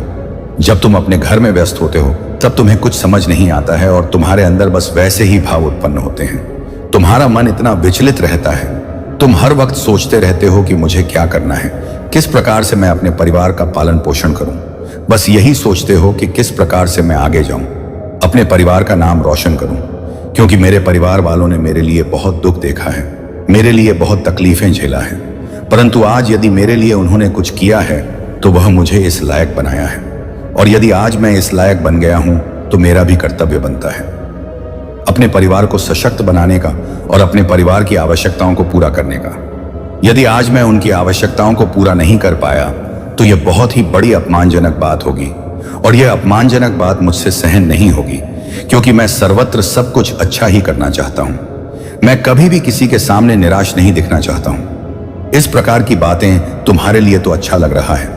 जब तुम अपने घर में व्यस्त होते हो, तब तुम्हें कुछ समझ नहीं आता है और तुम्हारे अंदर बस वैसे ही भाव उत्पन्न होते हैं। तुम्हारा मन इतना विचलित रहता है, तुम हर वक्त सोचते रहते हो कि मुझे क्या करना है, किस प्रकार से मैं अपने परिवार का पालन पोषण करूं। बस यही सोचते हो कि किस प्रकार से मैं आगे जाऊं, अपने परिवार का नाम रोशन करूं। क्योंकि मेरे परिवार वालों ने मेरे लिए बहुत दुख देखा है, मेरे लिए बहुत तकलीफें झेला है, परंतु आज यदि मेरे लिए उन्होंने कुछ किया है तो वह मुझे इस लायक बनाया है। और यदि आज मैं इस लायक बन गया हूं तो मेरा भी कर्तव्य बनता है अपने परिवार को सशक्त बनाने का और अपने परिवार की आवश्यकताओं को पूरा करने का। यदि आज मैं उनकी आवश्यकताओं को पूरा नहीं कर पाया तो यह बहुत ही बड़ी अपमानजनक बात होगी, और यह अपमानजनक बात मुझसे सहन नहीं होगी, क्योंकि मैं सर्वत्र सब कुछ अच्छा ही करना चाहता हूं। मैं कभी भी किसी के सामने निराश नहीं दिखना चाहता हूं। इस प्रकार की बातें तुम्हारे लिए तो अच्छा लग रहा है,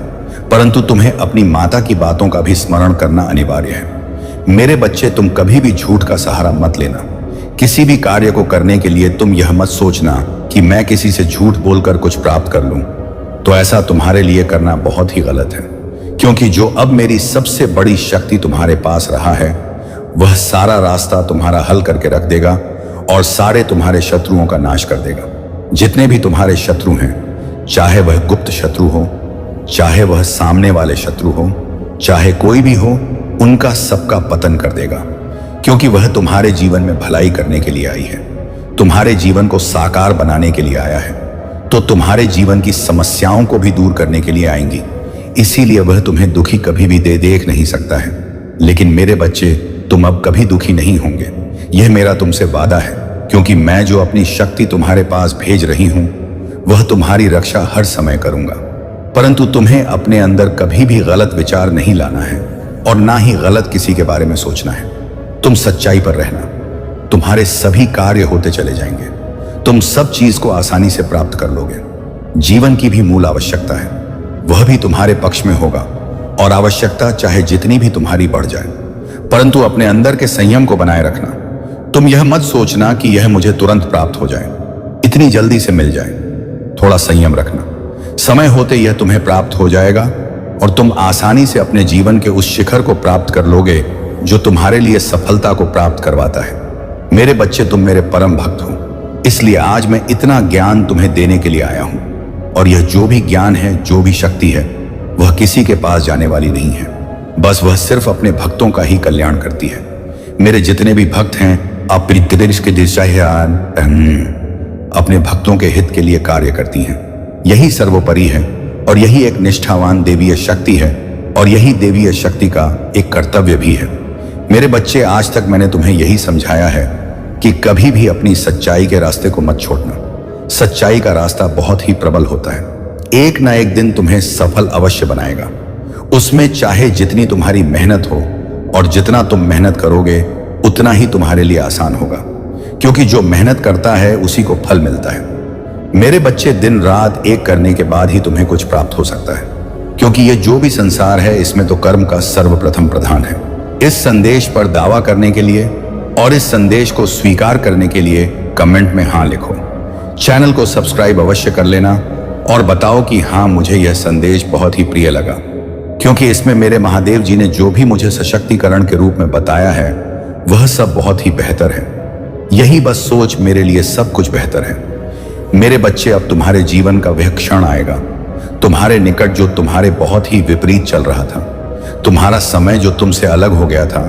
परंतु तुम्हें अपनी माता की बातों का भी स्मरण करना अनिवार्य है। मेरे बच्चे, तुम कभी भी झूठ का सहारा मत लेना। किसी भी कार्य को करने के लिए तुम यह मत सोचना कि मैं किसी से झूठ बोलकर कुछ प्राप्त कर लूं, तो ऐसा तुम्हारे लिए करना बहुत ही गलत है। क्योंकि जो अब मेरी सबसे बड़ी शक्ति तुम्हारे पास रहा है, वह सारा रास्ता तुम्हारा हल करके रख देगा और सारे तुम्हारे शत्रुओं का नाश कर देगा। जितने भी तुम्हारे शत्रु हैं, चाहे वह गुप्त शत्रु हो, चाहे वह सामने वाले शत्रु हो, चाहे कोई भी हो, उनका सबका पतन कर देगा। क्योंकि वह तुम्हारे जीवन में भलाई करने के लिए आई है, तुम्हारे जीवन को साकार बनाने के लिए आया है, तो तुम्हारे जीवन की समस्याओं को भी दूर करने के लिए आएंगी। इसीलिए वह तुम्हें दुखी कभी भी देख नहीं सकता है। लेकिन मेरे बच्चे, तुम अब कभी दुखी नहीं होंगे, यह मेरा तुमसे वादा है। क्योंकि मैं जो अपनी शक्ति तुम्हारे पास भेज रही हूं, वह तुम्हारी रक्षा हर समय करूंगा। परंतु तुम्हें अपने अंदर कभी भी गलत विचार नहीं लाना है और ना ही गलत किसी के बारे में सोचना है। तुम सच्चाई पर रहना, तुम्हारे सभी कार्य होते चले जाएंगे, तुम सब चीज को आसानी से प्राप्त कर लोगे। जीवन की भी मूल आवश्यकता है, वह भी तुम्हारे पक्ष में होगा, और आवश्यकता चाहे जितनी भी तुम्हारी बढ़ जाए, परंतु अपने अंदर के संयम को बनाए रखना। तुम यह मत सोचना कि यह मुझे तुरंत प्राप्त हो जाए, इतनी जल्दी से मिल जाए। थोड़ा संयम रखना, समय होते यह तुम्हें प्राप्त हो जाएगा और तुम आसानी से अपने जीवन के उस शिखर को प्राप्त कर लोगे जो तुम्हारे लिए सफलता को प्राप्त करवाता है। मेरे बच्चे, तुम मेरे परम भक्त हो, इसलिए आज मैं इतना ज्ञान तुम्हें देने के लिए आया हूं। और यह जो भी ज्ञान है, जो भी शक्ति है, वह किसी के पास जाने वाली नहीं है। बस वह सिर्फ अपने भक्तों का ही कल्याण करती है। मेरे जितने भी भक्त हैं, अपने भक्तों के हित के लिए कार्य करती हैं। यही सर्वोपरि है और यही एक निष्ठावान देवीय शक्ति है, और यही देवीय शक्ति का एक कर्तव्य भी है। मेरे बच्चे, आज तक मैंने तुम्हें यही समझाया है कि कभी भी अपनी सच्चाई के रास्ते को मत छोड़ना। सच्चाई का रास्ता बहुत ही प्रबल होता है, एक ना एक दिन तुम्हें सफल अवश्य बनाएगा। उसमें चाहे जितनी तुम्हारी मेहनत हो, और जितना तुम मेहनत करोगे उतना ही तुम्हारे लिए आसान होगा, क्योंकि जो मेहनत करता है उसी को फल मिलता है। मेरे बच्चे, दिन रात एक करने के बाद ही तुम्हें कुछ प्राप्त हो सकता है, क्योंकि यह जो भी संसार है, इसमें तो कर्म का सर्वप्रथम प्रधान है। इस संदेश पर दावा करने के लिए और इस संदेश को स्वीकार करने के लिए कमेंट में हाँ लिखो। चैनल को सब्सक्राइब अवश्य कर लेना और बताओ कि हाँ, मुझे यह संदेश बहुत ही प्रिय लगा, क्योंकि इसमें मेरे महादेव जी ने जो भी मुझे सशक्तिकरण के रूप में बताया है, वह सब बहुत ही बेहतर है। यही बस सोच मेरे लिए सब कुछ बेहतर है। मेरे बच्चे, अब तुम्हारे जीवन का वह क्षण आएगा, तुम्हारे निकट जो तुम्हारे बहुत ही विपरीत चल रहा था, तुम्हारा समय जो तुमसे अलग हो गया था,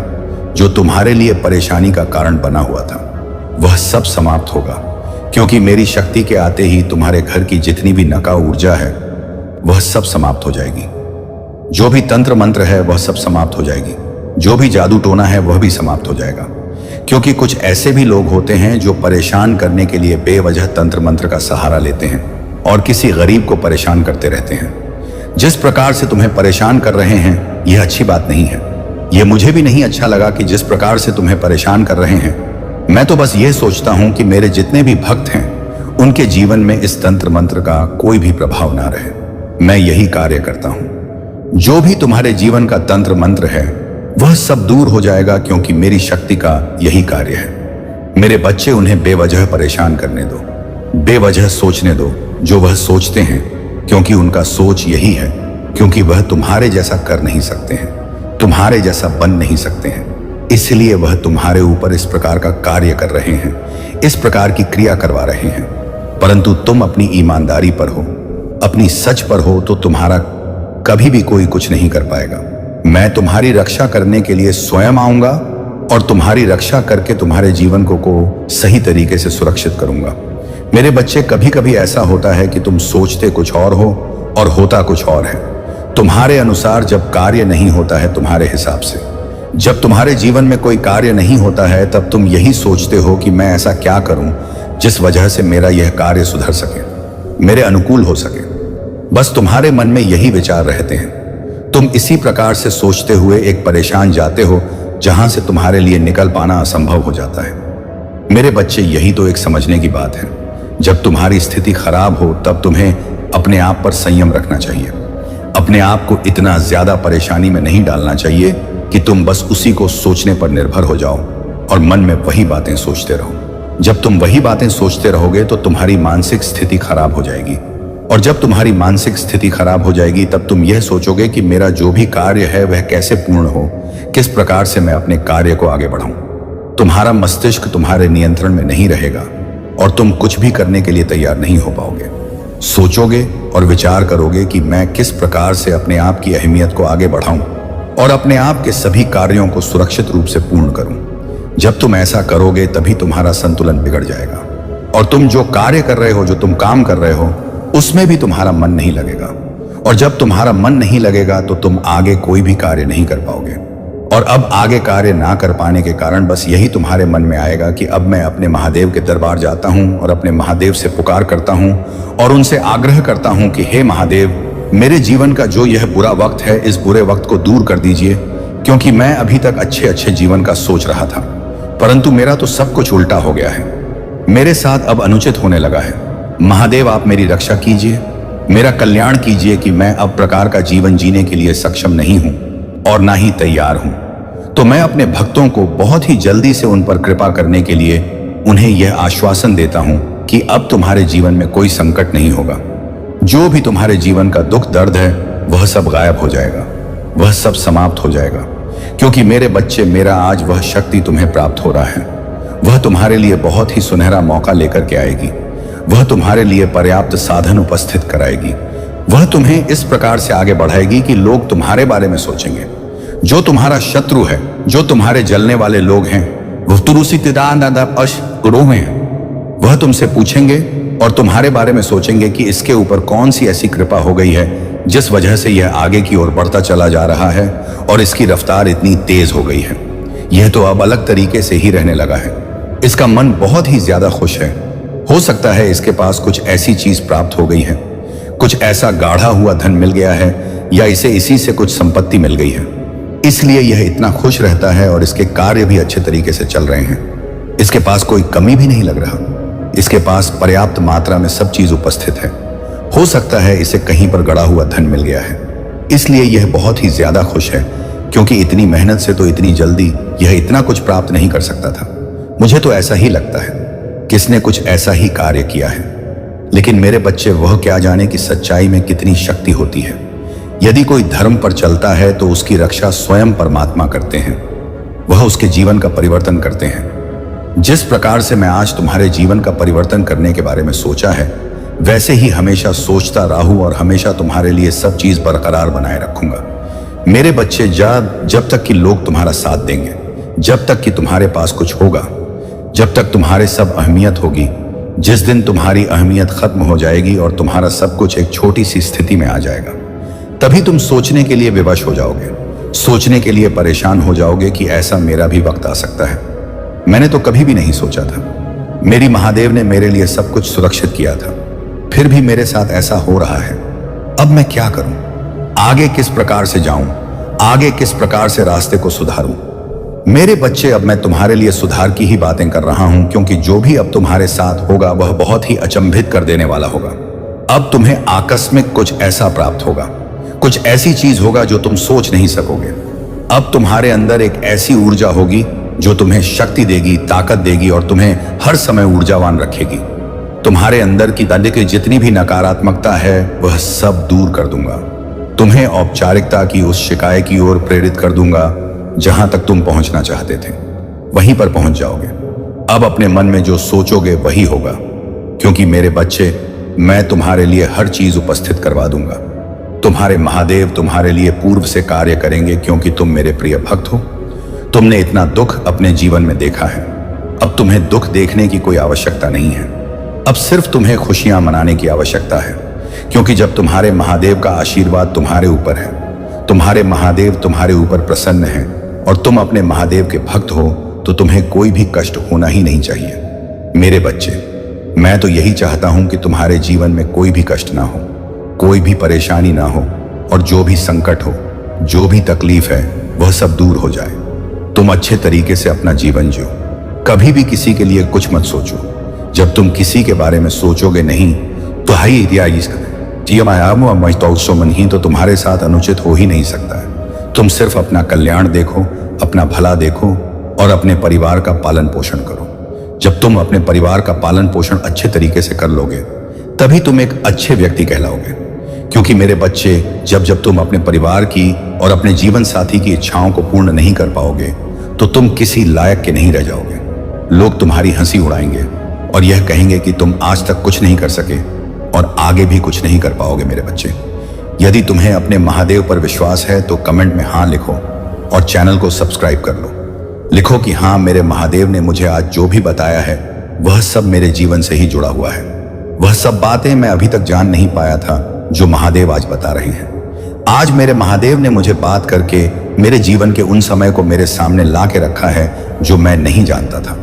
जो तुम्हारे लिए परेशानी का कारण बना हुआ था, वह सब समाप्त होगा। क्योंकि मेरी शक्ति के आते ही तुम्हारे घर की जितनी भी नकाऊ ऊर्जा है, वह सब समाप्त हो जाएगी। जो भी तंत्र मंत्र है वह सब समाप्त हो जाएगी, जो भी जादू टोना है वह भी समाप्त हो जाएगा। क्योंकि कुछ ऐसे भी लोग होते हैं जो परेशान करने के लिए बेवजह तंत्र मंत्र का सहारा लेते हैं और किसी गरीब को परेशान करते रहते हैं। जिस प्रकार से तुम्हें परेशान कर रहे हैं यह अच्छी बात नहीं है। यह मुझे भी नहीं अच्छा लगा कि जिस प्रकार से तुम्हें परेशान कर रहे हैं। मैं तो बस यह सोचता हूं कि मेरे जितने भी भक्त हैं उनके जीवन में इस तंत्र मंत्र का कोई भी प्रभाव ना रहे। मैं यही कार्य करता हूं। जो भी तुम्हारे जीवन का तंत्र मंत्र है वह सब दूर हो जाएगा, क्योंकि मेरी शक्ति का यही कार्य है। मेरे बच्चे, उन्हें बेवजह परेशान करने दो, बेवजह सोचने दो जो वह सोचते हैं, क्योंकि उनका सोच यही है, क्योंकि वह तुम्हारे जैसा कर नहीं सकते हैं, तुम्हारे जैसा बन नहीं सकते हैं। इसलिए वह तुम्हारे ऊपर इस प्रकार का कार्य कर रहे हैं, इस प्रकार की क्रिया करवा रहे हैं। परंतु तुम अपनी ईमानदारी पर हो, अपनी सच पर हो, तो तुम्हारा कभी भी कोई कुछ नहीं कर पाएगा। मैं तुम्हारी रक्षा करने के लिए स्वयं आऊंगा और तुम्हारी रक्षा करके तुम्हारे जीवन को सही तरीके से सुरक्षित करूंगा। मेरे बच्चे, कभी कभी ऐसा होता है कि तुम सोचते कुछ और हो और होता कुछ और है। तुम्हारे अनुसार जब कार्य नहीं होता है तुम्हारे हिसाब से, जब तुम्हारे जीवन में कोई कार्य नहीं होता है, तब तुम यही सोचते हो कि मैं ऐसा क्या करूं जिस वजह से मेरा यह कार्य सुधर सके, मेरे अनुकूल हो सके। बस तुम्हारे मन में यही विचार रहते हैं। तुम इसी प्रकार से सोचते हुए एक परेशान जाते हो जहां से तुम्हारे लिए निकल पाना असंभव हो जाता है। मेरे बच्चे, यही तो एक समझने की बात है। जब तुम्हारी स्थिति खराब हो तब तुम्हें अपने आप पर संयम रखना चाहिए। अपने आप को इतना ज्यादा परेशानी में नहीं डालना चाहिए कि तुम बस उसी को सोचने पर निर्भर हो जाओ और मन में वही बातें सोचते रहो। जब तुम वही बातें सोचते रहोगे तो तुम्हारी मानसिक स्थिति खराब हो जाएगी, और जब तुम्हारी मानसिक स्थिति खराब हो जाएगी तब तुम यह सोचोगे कि मेरा जो भी कार्य है वह कैसे पूर्ण हो, किस प्रकार से मैं अपने कार्य को आगे बढ़ाऊं। तुम्हारा मस्तिष्क तुम्हारे नियंत्रण में नहीं रहेगा और तुम कुछ भी करने के लिए तैयार नहीं हो पाओगे। सोचोगे और विचार करोगे कि मैं किस प्रकार से अपने आप की अहमियत को आगे बढ़ाऊं और अपने आप के सभी कार्यों को सुरक्षित रूप से पूर्ण करूं। जब तुम ऐसा करोगे तभी तुम्हारा संतुलन बिगड़ जाएगा और तुम जो कार्य कर रहे हो, जो तुम काम कर रहे हो, उसमें भी तुम्हारा मन नहीं लगेगा। और जब तुम्हारा मन नहीं लगेगा तो तुम आगे कोई भी कार्य नहीं कर पाओगे। और अब आगे कार्य ना कर पाने के कारण बस यही तुम्हारे मन में आएगा कि अब मैं अपने महादेव के दरबार जाता हूं और अपने महादेव से पुकार करता हूं और उनसे आग्रह करता हूं कि हे महादेव, मेरे जीवन का जो यह बुरा वक्त है, इस बुरे वक्त को दूर कर दीजिए, क्योंकि मैं अभी तक अच्छे अच्छे जीवन का सोच रहा था, परंतु मेरा तो सब कुछ उल्टा हो गया है। मेरे साथ अब अनुचित होने लगा है। महादेव, आप मेरी रक्षा कीजिए, मेरा कल्याण कीजिए कि मैं अब प्रकार का जीवन जीने के लिए सक्षम नहीं हूं और ना ही तैयार हूं। तो मैं अपने भक्तों को बहुत ही जल्दी से उन पर कृपा करने के लिए उन्हें यह आश्वासन देता हूं कि अब तुम्हारे जीवन में कोई संकट नहीं होगा। जो भी तुम्हारे जीवन का दुख दर्द है वह सब गायब हो जाएगा, वह सब समाप्त हो जाएगा, क्योंकि मेरे बच्चे, मेरा आज वह शक्ति तुम्हें प्राप्त हो रहा है। वह तुम्हारे लिए बहुत ही सुनहरा मौका लेकर के आएगी। वह तुम्हारे लिए पर्याप्त साधन उपस्थित कराएगी। वह तुम्हें इस प्रकार से आगे बढ़ाएगी कि लोग तुम्हारे बारे में सोचेंगे। जो तुम्हारा शत्रु है, जो तुम्हारे जलने वाले लोग हैं, वह वह तुमसे पूछेंगे और तुम्हारे बारे में सोचेंगे कि इसके ऊपर कौन सी ऐसी कृपा हो गई है जिस वजह से यह आगे की ओर बढ़ता चला जा रहा है और इसकी रफ्तार इतनी तेज हो गई है। यह तो अब अलग तरीके से ही रहने लगा है। इसका मन बहुत ही ज्यादा खुश है। हो सकता है इसके पास कुछ ऐसी चीज प्राप्त हो गई है, कुछ ऐसा गाढ़ा हुआ धन मिल गया है, या इसे इसी से कुछ संपत्ति मिल गई है, इसलिए यह इतना खुश रहता है और इसके कार्य भी अच्छे तरीके से चल रहे हैं। इसके पास कोई कमी भी नहीं लग रहा। इसके पास पर्याप्त मात्रा में सब चीज उपस्थित है। हो सकता है इसे कहीं पर गड़ा हुआ धन मिल गया है, इसलिए यह बहुत ही ज्यादा खुश है, क्योंकि इतनी मेहनत से तो इतनी जल्दी यह इतना कुछ प्राप्त नहीं कर सकता था। मुझे तो ऐसा ही लगता है, किसने कुछ ऐसा ही कार्य किया है। लेकिन मेरे बच्चे, वह क्या जाने कि सच्चाई में कितनी शक्ति होती है। यदि कोई धर्म पर चलता है तो उसकी रक्षा स्वयं परमात्मा करते हैं। वह उसके जीवन का परिवर्तन करते हैं। जिस प्रकार से मैं आज तुम्हारे जीवन का परिवर्तन करने के बारे में सोचा है, वैसे ही हमेशा सोचता रहूं और हमेशा तुम्हारे लिए सब चीज बरकरार बनाए रखूंगा। मेरे बच्चे, जब तक कि लोग तुम्हारा साथ देंगे, जब तक कि तुम्हारे पास कुछ होगा, जब तक तुम्हारे सब अहमियत होगी, जिस दिन तुम्हारी अहमियत खत्म हो जाएगी और तुम्हारा सब कुछ एक छोटी सी स्थिति में आ जाएगा, तभी तुम सोचने के लिए विवश हो जाओगे, सोचने के लिए परेशान हो जाओगे कि ऐसा मेरा भी वक्त आ सकता है। मैंने तो कभी भी नहीं सोचा था। मेरी महादेव ने मेरे लिए सब कुछ सुरक्षित किया था, फिर भी मेरे साथ ऐसा हो रहा है। अब मैं क्या करूं? आगे किस प्रकार से जाऊं? आगे किस प्रकार से रास्ते को सुधारूं? मेरे बच्चे, अब मैं तुम्हारे लिए सुधार की ही बातें कर रहा हूं, क्योंकि जो भी अब तुम्हारे साथ होगा वह बहुत ही अचंभित कर देने वाला होगा। अब तुम्हें आकस्मिक कुछ ऐसा प्राप्त होगा, कुछ ऐसी चीज होगा जो तुम सोच नहीं सकोगे। अब तुम्हारे अंदर एक ऐसी ऊर्जा होगी जो तुम्हें शक्ति देगी, ताकत देगी और तुम्हें हर समय ऊर्जावान रखेगी। तुम्हारे अंदर की जितनी भी नकारात्मकता है वह सब दूर कर दूंगा। तुम्हें औपचारिकता की उस शिकायत की ओर प्रेरित कर दूंगा जहां तक तुम पहुंचना चाहते थे, वहीं पर पहुंच जाओगे। अब अपने मन में जो सोचोगे वही होगा, क्योंकि मेरे बच्चे, मैं तुम्हारे लिए हर चीज उपस्थित करवा दूंगा। तुम्हारे महादेव तुम्हारे लिए पूर्व से कार्य करेंगे, क्योंकि तुम मेरे प्रिय भक्त हो। तुमने इतना दुख अपने जीवन में देखा है, अब तुम्हें दुख देखने की कोई आवश्यकता नहीं है। अब सिर्फ तुम्हें खुशियां मनाने की आवश्यकता है, क्योंकि जब तुम्हारे महादेव का आशीर्वाद तुम्हारे ऊपर है, तुम्हारे महादेव तुम्हारे ऊपर प्रसन्न है और तुम अपने महादेव के भक्त हो, तो तुम्हें कोई भी कष्ट होना ही नहीं चाहिए। मेरे बच्चे, मैं तो यही चाहता हूं कि तुम्हारे जीवन में कोई भी कष्ट ना हो, कोई भी परेशानी ना हो, और जो भी संकट हो, जो भी तकलीफ है, वह सब दूर हो जाए। तुम अच्छे तरीके से अपना जीवन जियो, कभी भी किसी के लिए कुछ मत सोचो। जब तुम किसी के बारे में सोचोगे नहीं तो ही तो तुम्हारे साथ अनुचित हो ही नहीं सकता है। तुम सिर्फ अपना कल्याण देखो, अपना भला देखो और अपने परिवार का पालन पोषण करो। जब तुम अपने परिवार का पालन पोषण अच्छे तरीके से कर लोगे, तभी तुम एक अच्छे व्यक्ति कहलाओगे। क्योंकि मेरे बच्चे, जब जब तुम अपने परिवार की और अपने जीवन साथी की इच्छाओं को पूर्ण नहीं कर पाओगे, तो तुम किसी लायक के नहीं रह जाओगे। लोग तुम्हारी हंसी उड़ाएंगे और यह कहेंगे कि तुम आज तक कुछ नहीं कर सके और आगे भी कुछ नहीं कर पाओगे। मेरे बच्चे, यदि तुम्हें अपने महादेव पर विश्वास है तो कमेंट में हाँ लिखो और चैनल को सब्सक्राइब कर लो। लिखो कि हाँ, मेरे महादेव ने मुझे आज जो भी बताया है वह सब मेरे जीवन से ही जुड़ा हुआ है। वह सब बातें मैं अभी तक जान नहीं पाया था जो महादेव आज बता रहे हैं। आज मेरे महादेव ने मुझे बात करके मेरे जीवन के उन समय को मेरे सामने ला के रखा है जो मैं नहीं जानता था,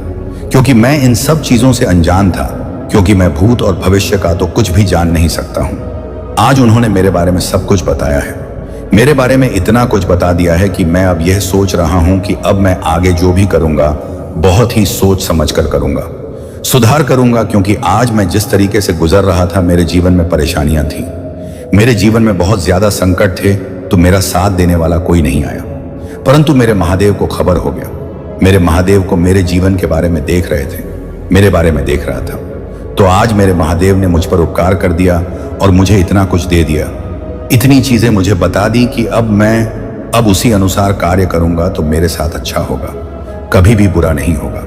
क्योंकि मैं इन सब चीजों से अनजान था, क्योंकि मैं भूत और भविष्य का तो कुछ भी जान नहीं सकता हूं। आज उन्होंने मेरे बारे में सब कुछ बताया है, मेरे बारे में इतना कुछ बता दिया है कि मैं अब यह सोच रहा हूं कि अब मैं आगे जो भी करूंगा बहुत ही सोच समझ कर करूंगा, सुधार करूंगा। क्योंकि आज मैं जिस तरीके से गुजर रहा था, मेरे जीवन में परेशानियां थी, मेरे जीवन में बहुत ज्यादा संकट थे, तो मेरा साथ देने वाला कोई नहीं आया। परंतु मेरे महादेव को खबर हो गया, मेरे महादेव को मेरे जीवन के बारे में देख रहे थे, मेरे बारे में देख रहा था। तो आज मेरे महादेव ने मुझ पर उपकार कर दिया और मुझे इतना कुछ दे दिया, इतनी चीजें मुझे बता दी कि अब उसी अनुसार कार्य करूंगा तो मेरे साथ अच्छा होगा, कभी भी बुरा नहीं होगा।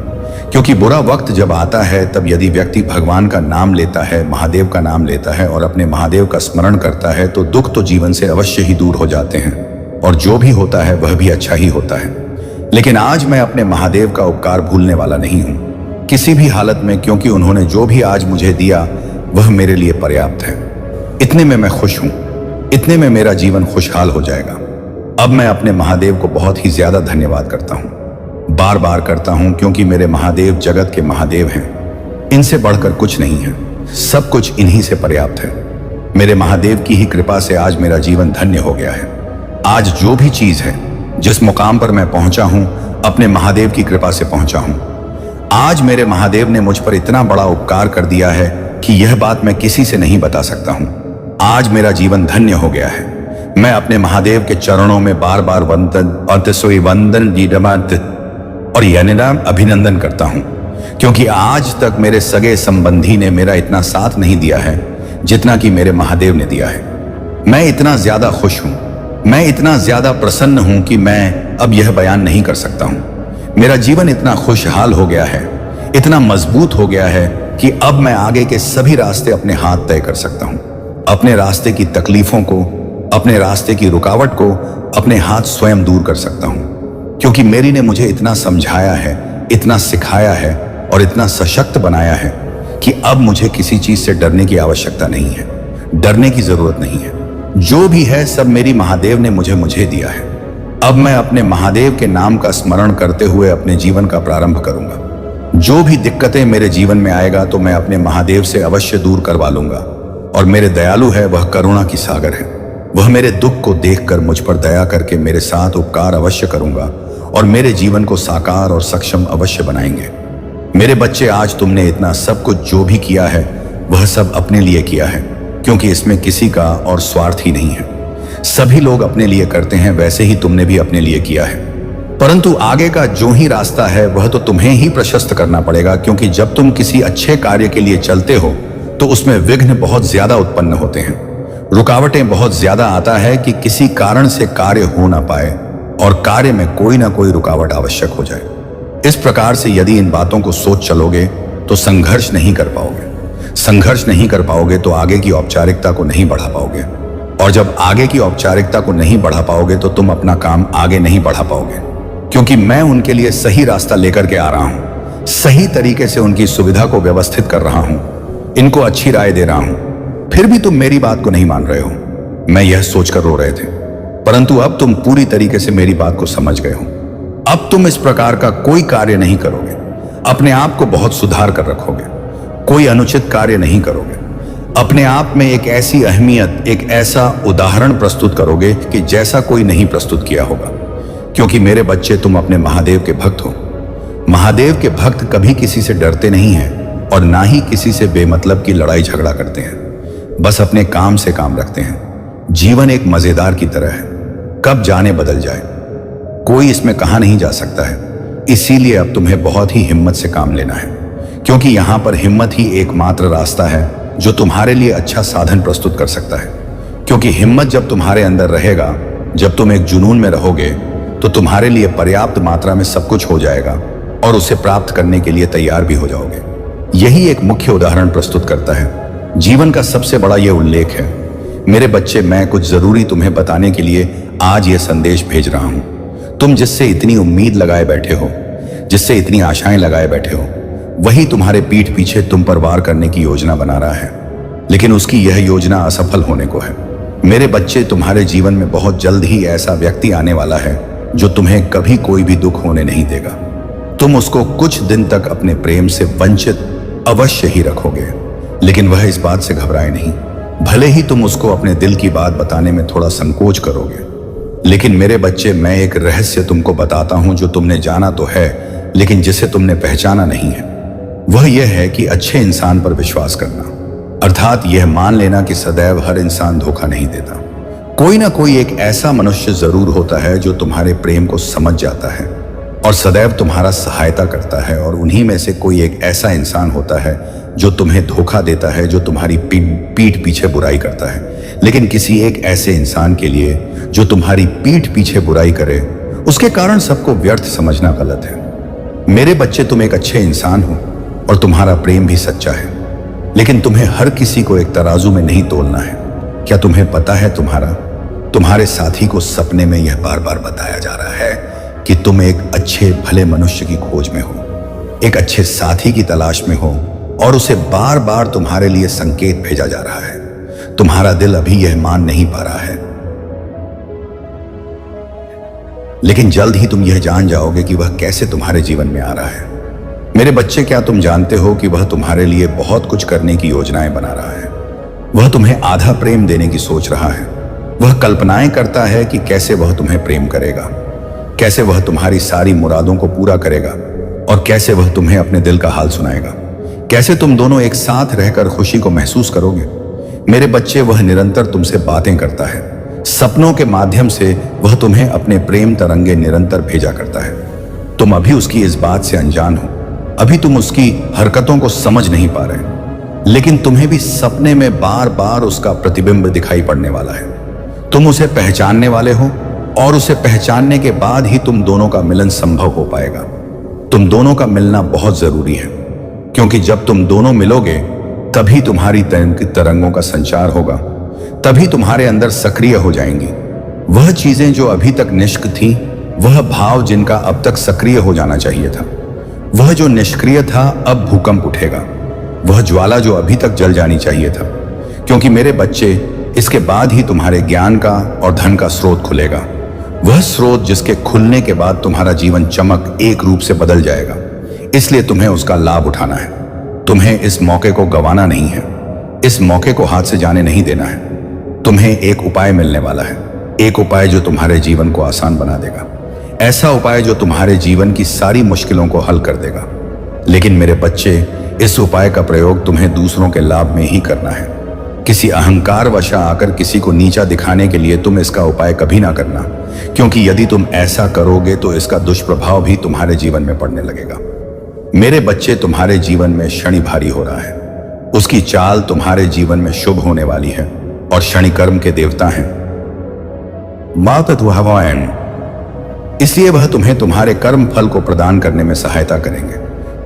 क्योंकि बुरा वक्त जब आता है, तब यदि व्यक्ति भगवान का नाम लेता है, महादेव का नाम लेता है और अपने महादेव का स्मरण करता है, तो दुख तो जीवन से अवश्य ही दूर हो जाते हैं और जो भी होता है वह भी अच्छा ही होता है। लेकिन आज मैं अपने महादेव का उपकार भूलने वाला नहीं हूं, किसी भी हालत में, क्योंकि उन्होंने जो भी आज मुझे दिया वह मेरे लिए पर्याप्त है। इतने में मैं खुश हूं, इतने में मेरा जीवन खुशहाल हो जाएगा। अब मैं अपने महादेव को बहुत ही ज्यादा धन्यवाद करता हूं, बार बार करता हूं, क्योंकि मेरे महादेव जगत के महादेव हैं। इनसे बढ़कर कुछ नहीं है, सब कुछ इन्हीं से पर्याप्त है। मेरे महादेव की ही कृपा से आज मेरा जीवन धन्य हो गया है। आज जो भी चीज है, जिस मुकाम पर मैं पहुंचा हूं, अपने महादेव की कृपा से पहुंचा हूं। आज मेरे महादेव ने मुझ पर इतना बड़ा उपकार कर दिया है कि यह बात मैं किसी से नहीं बता सकता हूं। आज मेरा जीवन धन्य हो गया है। मैं अपने महादेव के चरणों में बार बार वंदन और अभिनंदन करता हूं, क्योंकि आज तक मेरे सगे संबंधी ने मेरा इतना साथ नहीं दिया है जितना कि मेरे महादेव ने दिया है। मैं इतना ज्यादा खुश हूं, मैं इतना ज्यादा प्रसन्न हूं कि मैं अब यह बयान नहीं कर सकता हूं। मेरा जीवन इतना खुशहाल हो गया है, इतना मजबूत हो गया है कि अब मैं आगे के सभी रास्ते अपने हाथ तय कर सकता हूं। अपने रास्ते की तकलीफों को, अपने रास्ते की रुकावट को अपने हाथ स्वयं दूर कर सकता हूं, क्योंकि मेरी ने मुझे इतना समझाया है, इतना सिखाया है और इतना सशक्त बनाया है कि अब मुझे किसी चीज से डरने की आवश्यकता नहीं है, डरने की जरूरत नहीं है। जो भी है सब मेरी महादेव ने मुझे दिया है। अब मैं अपने महादेव के नाम का स्मरण करते हुए अपने जीवन का प्रारंभ करूंगा। जो भी दिक्कतें मेरे जीवन में आएगा तो मैं अपने महादेव से अवश्य दूर करवा लूंगा। और मेरे दयालु है, वह करुणा की सागर है। वह मेरे दुख को देखकर मुझ पर दया करके मेरे साथ उपकार अवश्य करूंगा और मेरे जीवन को साकार और सक्षम अवश्य बनाएंगे। मेरे बच्चे, आज तुमने इतना सब कुछ जो भी किया है वह सब अपने लिए किया है, क्योंकि इसमें किसी का और स्वार्थ ही नहीं है। सभी लोग अपने लिए करते हैं, वैसे ही तुमने भी अपने लिए किया है। परंतु आगे का जो ही रास्ता है वह तो तुम्हें ही प्रशस्त करना पड़ेगा, क्योंकि जब तुम किसी अच्छे कार्य के लिए चलते हो तो उसमें विघ्न बहुत ज्यादा उत्पन्न होते हैं। रुकावटें बहुत ज्यादा आता है कि किसी कारण से कार्य हो ना पाए और कार्य में कोई ना कोई रुकावट आवश्यक हो जाए। इस प्रकार से यदि इन बातों को सोच चलोगे तो संघर्ष नहीं कर पाओगे। संघर्ष नहीं कर पाओगे तो आगे की औपचारिकता को नहीं बढ़ा पाओगे, और जब आगे की औपचारिकता को नहीं बढ़ा पाओगे तो तुम अपना काम आगे नहीं बढ़ा पाओगे, क्योंकि मैं उनके लिए सही रास्ता लेकर के आ रहा हूं। सही तरीके से उनकी सुविधा को व्यवस्थित कर रहा हूं, इनको अच्छी राय दे रहा हूं। फिर भी तुम मेरी बात को नहीं मान रहे हो। मैं यह सोचकर रो रहे थे, परंतु अब तुम पूरी तरीके से मेरी बात को समझ गए हो। अब तुम इस प्रकार का कोई कार्य नहीं करोगे, अपने आप को बहुत सुधार कर रखोगे, कोई अनुचित कार्य नहीं करोगे। अपने आप में एक ऐसी अहमियत, एक ऐसा उदाहरण प्रस्तुत करोगे कि जैसा कोई नहीं प्रस्तुत किया होगा। क्योंकि मेरे बच्चे, तुम अपने महादेव के भक्त हो। महादेव के भक्त कभी किसी से डरते नहीं हैं और ना ही किसी से बेमतलब की लड़ाई झगड़ा करते हैं। बस अपने काम से काम रखते हैं। जीवन एक मजेदार की तरह है, कब जाने बदल जाए, कोई इसमें कहा नहीं जा सकता है। इसीलिए अब तुम्हें बहुत ही हिम्मत से काम लेना है, क्योंकि यहां पर हिम्मत ही एकमात्र रास्ता है जो तुम्हारे लिए अच्छा साधन प्रस्तुत कर सकता है। क्योंकि हिम्मत जब तुम्हारे अंदर रहेगा, जब तुम एक जुनून में रहोगे, तो तुम्हारे लिए पर्याप्त मात्रा में सब कुछ हो जाएगा और उसे प्राप्त करने के लिए तैयार भी हो जाओगे। यही एक मुख्य उदाहरण प्रस्तुत करता है। जीवन का सबसे बड़ा यह उल्लेख है। मेरे बच्चे, मैं कुछ जरूरी तुम्हें बताने के लिए आज यह संदेश भेज रहा हूं। तुम जिससे इतनी उम्मीद लगाए बैठे हो, जिससे इतनी आशाएं लगाए बैठे हो, वही तुम्हारे पीठ पीछे तुम पर वार करने की योजना बना रहा है, लेकिन उसकी यह योजना असफल होने को है। मेरे बच्चे, तुम्हारे जीवन में बहुत जल्द ही ऐसा व्यक्ति आने वाला है जो तुम्हें कभी कोई भी दुख होने नहीं देगा। तुम उसको कुछ दिन तक अपने प्रेम से वंचित अवश्य ही रखोगे, लेकिन वह इस बात से घबराए नहीं। भले ही तुम उसको अपने दिल की बात बताने में थोड़ा संकोच करोगे, लेकिन मेरे बच्चे, मैं एक रहस्य तुमको बताता हूं जो तुमने जाना तो है, लेकिन जिसे तुमने पहचाना नहीं है। वह यह है कि अच्छे इंसान पर विश्वास करना, अर्थात यह मान लेना कि सदैव हर इंसान धोखा नहीं देता। कोई ना कोई एक ऐसा मनुष्य जरूर होता है जो तुम्हारे प्रेम को समझ जाता है और सदैव तुम्हारा सहायता करता है, और उन्हीं में से कोई एक ऐसा इंसान होता है जो तुम्हें धोखा देता है, जो तुम्हारी पीठ पीछे बुराई करता है। लेकिन किसी एक ऐसे इंसान के लिए जो तुम्हारी पीठ पीछे बुराई करे, उसके कारण सबको व्यर्थ समझना गलत है। मेरे बच्चे, तुम एक अच्छे इंसान हो और तुम्हारा प्रेम भी सच्चा है, लेकिन तुम्हें हर किसी को एक तराजू में नहीं तोलना है। क्या तुम्हें पता है, तुम्हारे साथी को सपने में यह बार बार बताया जा रहा है कि तुम एक अच्छे भले मनुष्य की खोज में हो, एक अच्छे साथी की तलाश में हो, और उसे बार बार तुम्हारे लिए संकेत भेजा जा रहा है। तुम्हारा दिल अभी यह मान नहीं पा रहा है, लेकिन जल्द ही तुम यह जान जाओगे कि वह कैसे तुम्हारे जीवन में आ रहा है। मेरे बच्चे, क्या तुम जानते हो कि वह तुम्हारे लिए बहुत कुछ करने की योजनाएं बना रहा है। वह तुम्हें आधा प्रेम देने की सोच रहा है। वह कल्पनाएं करता है कि कैसे वह तुम्हें प्रेम करेगा, कैसे वह तुम्हारी सारी मुरादों को पूरा करेगा, और कैसे वह तुम्हें अपने दिल का हाल सुनाएगा, कैसे तुम दोनों एक साथ रहकर खुशी को महसूस करोगे। मेरे बच्चे, वह निरंतर तुमसे बातें करता है। सपनों के माध्यम से वह तुम्हें अपने प्रेम तरंगे निरंतर भेजा करता है। तुम अभी उसकी इस बात से अनजान हो, अभी तुम उसकी हरकतों को समझ नहीं पा रहे, लेकिन तुम्हें भी सपने में बार बार उसका प्रतिबिंब दिखाई पड़ने वाला है। तुम उसे पहचानने वाले हो, और उसे पहचानने के बाद ही तुम दोनों का मिलन संभव हो पाएगा। तुम दोनों का मिलना बहुत जरूरी है, क्योंकि जब तुम दोनों मिलोगे तभी तुम्हारी तरंगों का संचार होगा, तभी तुम्हारे अंदर सक्रिय हो जाएंगी वह चीजें जो अभी तक निष्क्रिय थी, वह भाव जिनका अब तक सक्रिय हो जाना चाहिए था। वह जो निष्क्रिय था अब भूकंप उठेगा, वह ज्वाला जो अभी तक जल जानी चाहिए था। क्योंकि मेरे बच्चे, इसके बाद ही तुम्हारे ज्ञान का और धन का स्रोत खुलेगा, वह स्रोत जिसके खुलने के बाद तुम्हारा जीवन चमक एक रूप से बदल जाएगा। इसलिए तुम्हें उसका लाभ उठाना है। तुम्हें इस मौके को गंवाना नहीं है, इस मौके को हाथ से जाने नहीं देना है। तुम्हें एक उपाय मिलने वाला है, एक उपाय जो तुम्हारे जीवन को आसान बना देगा, ऐसा उपाय जो तुम्हारे जीवन की सारी मुश्किलों को हल कर देगा। लेकिन मेरे बच्चे, इस उपाय का प्रयोग तुम्हें दूसरों के लाभ में ही करना है। किसी अहंकार वशा आकर किसी को नीचा दिखाने के लिए तुम इसका उपाय कभी ना करना, क्योंकि यदि तुम ऐसा करोगे तो इसका दुष्प्रभाव भी तुम्हारे जीवन में पड़ने लगेगा। मेरे बच्चे, तुम्हारे जीवन में शनि भारी हो रहा है। उसकी चाल तुम्हारे जीवन में शुभ होने वाली है और शनि कर्म के देवता हैं, इसलिए वह तुम्हें तुम्हारे कर्म फल को प्रदान करने में सहायता करेंगे।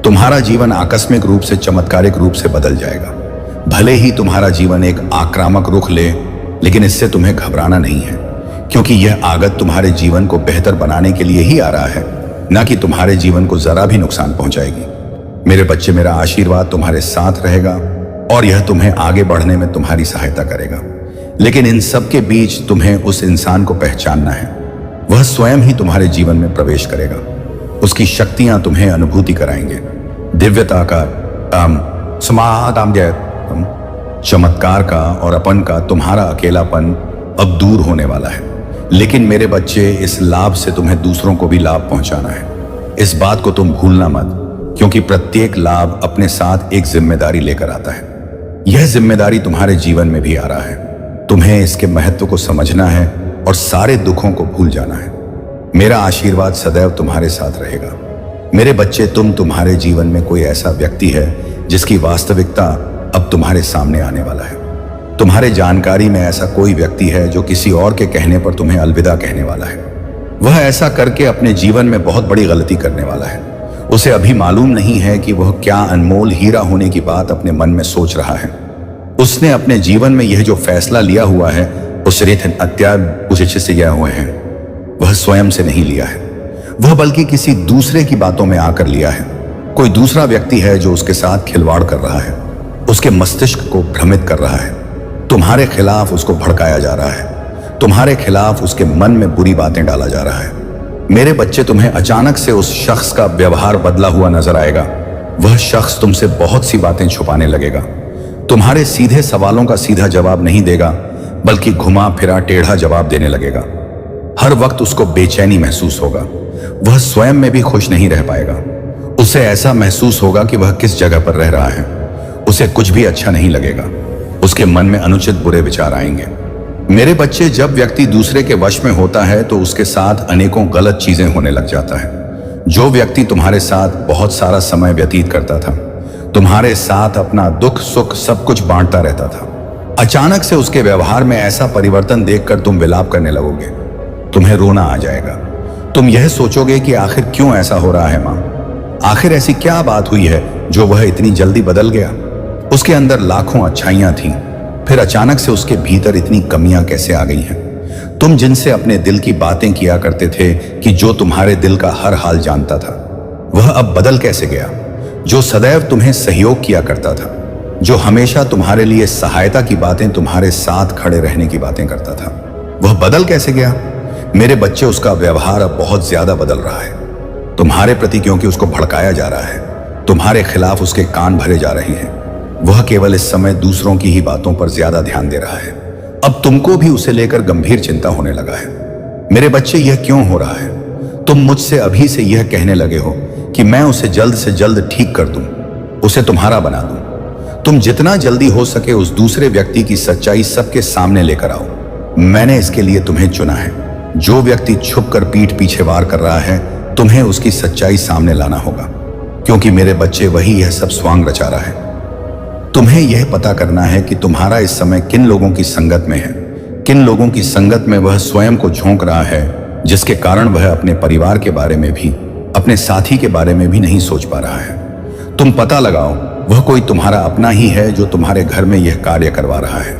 तुम्हारा जीवन आकस्मिक रूप से चमत्कारिक रूप से बदल जाएगा। भले ही तुम्हारा जीवन एक आक्रामक रुख ले, लेकिन इससे तुम्हें घबराना नहीं है, क्योंकि यह आगत तुम्हारे जीवन को बेहतर बनाने के लिए ही आ रहा है, न कि तुम्हारे जीवन को जरा भी नुकसान पहुंचाएगी। मेरे बच्चे, मेरा आशीर्वाद तुम्हारे साथ रहेगा और यह तुम्हें आगे बढ़ने में तुम्हारी सहायता करेगा। लेकिन इन सब के बीच तुम्हें उस इंसान को पहचानना है। वह स्वयं ही तुम्हारे जीवन में प्रवेश करेगा। उसकी शक्तियां तुम्हें अनुभूति कराएंगे। दिव्यता का, चमत्कार का और अपन का तुम्हारा अकेलापन अब दूर होने वाला है। लेकिन मेरे बच्चे, इस लाभ से तुम्हें दूसरों को भी लाभ पहुंचाना है। इस बात को तुम भूलना मत, क्योंकि प्रत्येक लाभ अपने साथ एक जिम्मेदारी लेकर आता है। यह जिम्मेदारी तुम्हारे जीवन में भी आ रहा है। तुम्हें इसके महत्व को समझना है और सारे दुखों को भूल जाना है। मेरा आशीर्वाद सदैव तुम्हारे साथ रहेगा। मेरे बच्चे, तुम्हारे जीवन में कोई ऐसा व्यक्ति है जिसकी वास्तविकता अब तुम्हारे सामने आने वाला है। तुम्हारे जानकारी में ऐसा कोई व्यक्ति है जो किसी और के कहने पर तुम्हें अलविदा कहने वाला है। वह ऐसा करके अपने जीवन में बहुत बड़ी गलती करने वाला है। उसे अभी मालूम नहीं है कि वह क्या अनमोल हीरा होने की बात अपने मन में सोच रहा है। उसने अपने जीवन में यह जो फैसला लिया हुआ है, उस से लिया हुए हैं, वह स्वयं से नहीं लिया है, वह बल्कि किसी दूसरे की बातों में आकर लिया है। कोई दूसरा व्यक्ति है जो उसके साथ खिलवाड़ कर रहा है, उसके मस्तिष्क को भ्रमित कर रहा है। तुम्हारे खिलाफ उसको भड़काया जा रहा है, तुम्हारे खिलाफ उसके मन में बुरी बातें डाला जा रहा है। मेरे बच्चे, तुम्हें अचानक से उस शख्स का व्यवहार बदला हुआ नजर आएगा। वह शख्स तुमसे बहुत सी बातें छुपाने लगेगा। तुम्हारे सीधे सवालों का सीधा जवाब नहीं देगा, बल्कि घुमा फिरा टेढ़ा जवाब देने लगेगा। हर वक्त उसको बेचैनी महसूस होगा। वह स्वयं में भी खुश नहीं रह पाएगा। उसे ऐसा महसूस होगा कि वह किस जगह पर रह रहा है। उसे कुछ भी अच्छा नहीं लगेगा। उसके मन में अनुचित बुरे विचार आएंगे। मेरे बच्चे, जब व्यक्ति दूसरे के वश में होता है तो उसके साथ अनेकों गलत चीजें होने लग जाता है। जो व्यक्ति तुम्हारे साथ बहुत सारा समय व्यतीत करता था, तुम्हारे साथ अपना दुख सुख सब कुछ बांटता रहता था, अचानक से उसके व्यवहार में ऐसा परिवर्तन देखकर तुम विलाप करने लगोगे। तुम्हें रोना आ जाएगा। तुम यह सोचोगे कि आखिर क्यों ऐसा हो रहा है मां? आखिर ऐसी क्या बात हुई है जो वह इतनी जल्दी बदल गया? उसके अंदर लाखों अच्छाइयां थीं, फिर अचानक से उसके भीतर इतनी कमियां कैसे आ गई हैं? तुम जिनसे अपने दिल की बातें किया करते थे, कि जो तुम्हारे दिल का हर हाल जानता था, वह अब बदल कैसे गया? जो सदैव तुम्हें सहयोग किया करता था, जो हमेशा तुम्हारे लिए सहायता की बातें, तुम्हारे साथ खड़े रहने की बातें करता था, वह बदल कैसे गया? मेरे बच्चे, उसका व्यवहार अब बहुत ज्यादा बदल रहा है तुम्हारे प्रति, क्योंकि उसको भड़काया जा रहा है। तुम्हारे खिलाफ उसके कान भरे जा रहे हैं। वह केवल इस समय दूसरों की ही बातों पर ज्यादा ध्यान दे रहा है। अब तुमको भी उसे लेकर गंभीर चिंता होने लगा है। मेरे बच्चे, यह क्यों हो रहा है? तुम मुझसे अभी से यह कहने लगे हो कि मैं उसे जल्द से जल्द ठीक कर दूं, उसे तुम्हारा बना दूं। तुम जितना जल्दी हो सके उस दूसरे व्यक्ति की सच्चाई सबके सामने लेकर आओ। मैंने इसके लिए तुम्हें चुना है। जो व्यक्ति छुपकर पीठ पीछे वार कर रहा है, तुम्हें उसकी सच्चाई सामने लाना होगा, क्योंकि मेरे बच्चे, वही यह सब स्वांग रचा रहा है। तुम्हें यह पता करना है कि तुम्हारा इस समय किन लोगों की संगत में है, किन लोगों की संगत में वह स्वयं को झोंक रहा है, जिसके कारण वह अपने परिवार के बारे में भी, अपने साथी के बारे में भी नहीं सोच पा रहा है। तुम पता लगाओ, वह कोई तुम्हारा अपना ही है जो तुम्हारे घर में यह कार्य करवा रहा है,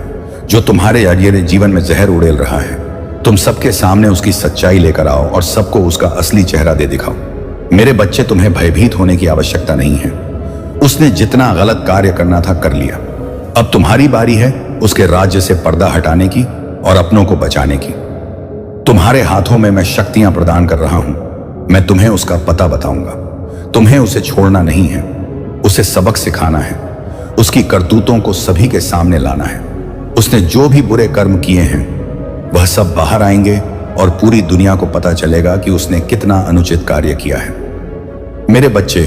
जो तुम्हारे अजय जीवन में जहर उड़ेल रहा है। तुम सबके सामने उसकी सच्चाई लेकर आओ और सबको उसका असली चेहरा दे दिखाओ। मेरे बच्चे, तुम्हें भयभीत होने की आवश्यकता नहीं है। उसने जितना गलत कार्य करना था कर लिया। अब तुम्हारी बारी है उसके राज्य से पर्दा हटाने की और अपनों को बचाने की। तुम्हारे हाथों में मैं शक्तियां प्रदान कर रहा हूं। मैं तुम्हें उसका पता बताऊंगा। तुम्हें उसे छोड़ना नहीं है, उसे सबक सिखाना है, उसकी करतूतों को सभी के सामने लाना है। उसने जो भी बुरे कर्म किए हैं वह सब बाहर आएंगे और पूरी दुनिया को पता चलेगा कि उसने कितना अनुचित कार्य किया है। मेरे बच्चे,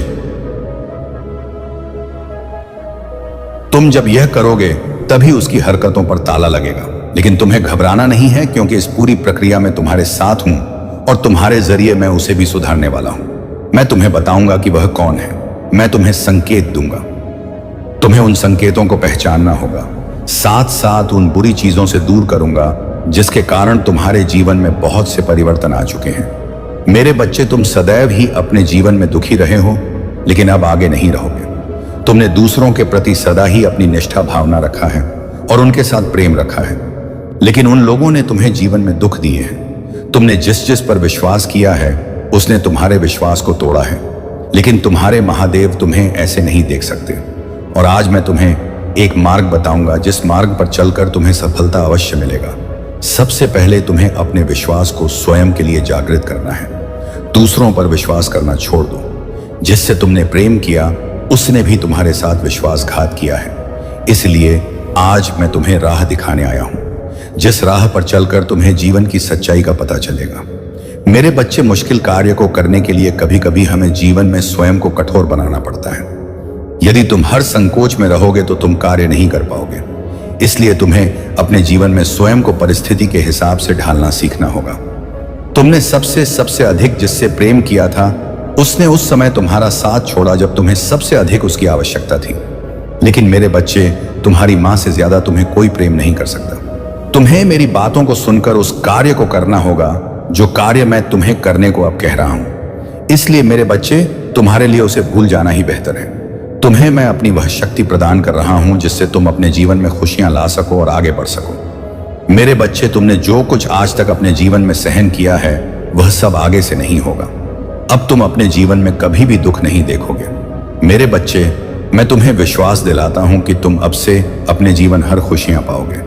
तुम जब यह करोगे तभी उसकी हरकतों पर ताला लगेगा। लेकिन तुम्हें घबराना नहीं है, क्योंकि इस पूरी प्रक्रिया में तुम्हारे साथ हूं और तुम्हारे जरिए मैं उसे भी सुधारने वाला हूं। मैं तुम्हें बताऊंगा कि वह कौन है। मैं तुम्हें संकेत दूंगा, तुम्हें उन संकेतों को पहचानना होगा। साथ साथ उन बुरी चीजों से दूर करूंगा जिसके कारण तुम्हारे जीवन में बहुत से परिवर्तन आ चुके हैं। मेरे बच्चे, तुम सदैव ही अपने जीवन में दुखी रहे हो, लेकिन अब आगे नहीं रहोगे। तुमने दूसरों के प्रति सदा ही अपनी निष्ठा भावना रखा है और उनके साथ प्रेम रखा है, लेकिन उन लोगों ने तुम्हें जीवन में दुख दिए हैं। तुमने जिस जिस पर विश्वास किया है उसने तुम्हारे विश्वास को तोड़ा है, लेकिन तुम्हारे महादेव तुम्हें ऐसे नहीं देख सकते। और आज मैं तुम्हें एक मार्ग बताऊंगा जिस मार्ग पर चलकर तुम्हें सफलता अवश्य मिलेगा। सबसे पहले तुम्हें अपने विश्वास को स्वयं के लिए जागृत करना है। दूसरों पर विश्वास करना छोड़ दो। जिससे तुमने प्रेम किया उसने भी तुम्हारे साथ विश्वासघात किया है। इसलिए आज मैं तुम्हें राह दिखाने आया हूं, जिस राह पर चलकर तुम्हें जीवन की सच्चाई का पता चलेगा। मेरे बच्चे, मुश्किल कार्य को करने के लिए कभी कभी हमें जीवन में स्वयं को कठोर बनाना पड़ता है। यदि तुम हर संकोच में रहोगे तो तुम कार्य नहीं कर पाओगे। इसलिए तुम्हें अपने जीवन में स्वयं को परिस्थिति के हिसाब से ढालना सीखना होगा। तुमने सबसे अधिक जिससे प्रेम किया था उसने उस समय तुम्हारा साथ छोड़ा जब तुम्हें सबसे अधिक उसकी आवश्यकता थी। लेकिन मेरे बच्चे, तुम्हारी मां से ज्यादा तुम्हें कोई प्रेम नहीं कर सकता। तुम्हें मेरी बातों को सुनकर उस कार्य को करना होगा जो कार्य मैं तुम्हें करने को अब कह रहा हूं। इसलिए मेरे बच्चे, तुम्हारे लिए उसे भूल जाना ही बेहतर है। तुम्हें मैं अपनी वह शक्ति प्रदान कर रहा हूं जिससे तुम अपने जीवन में खुशियां ला सको और आगे बढ़ सको। मेरे बच्चे, तुमने जो कुछ आज तक अपने जीवन में सहन किया है वह सब आगे से नहीं होगा। अब तुम अपने जीवन में कभी भी दुख नहीं देखोगे। मेरे बच्चे, मैं तुम्हें विश्वास दिलाता हूं कि तुम अब से अपने जीवन हर खुशियां पाओगे।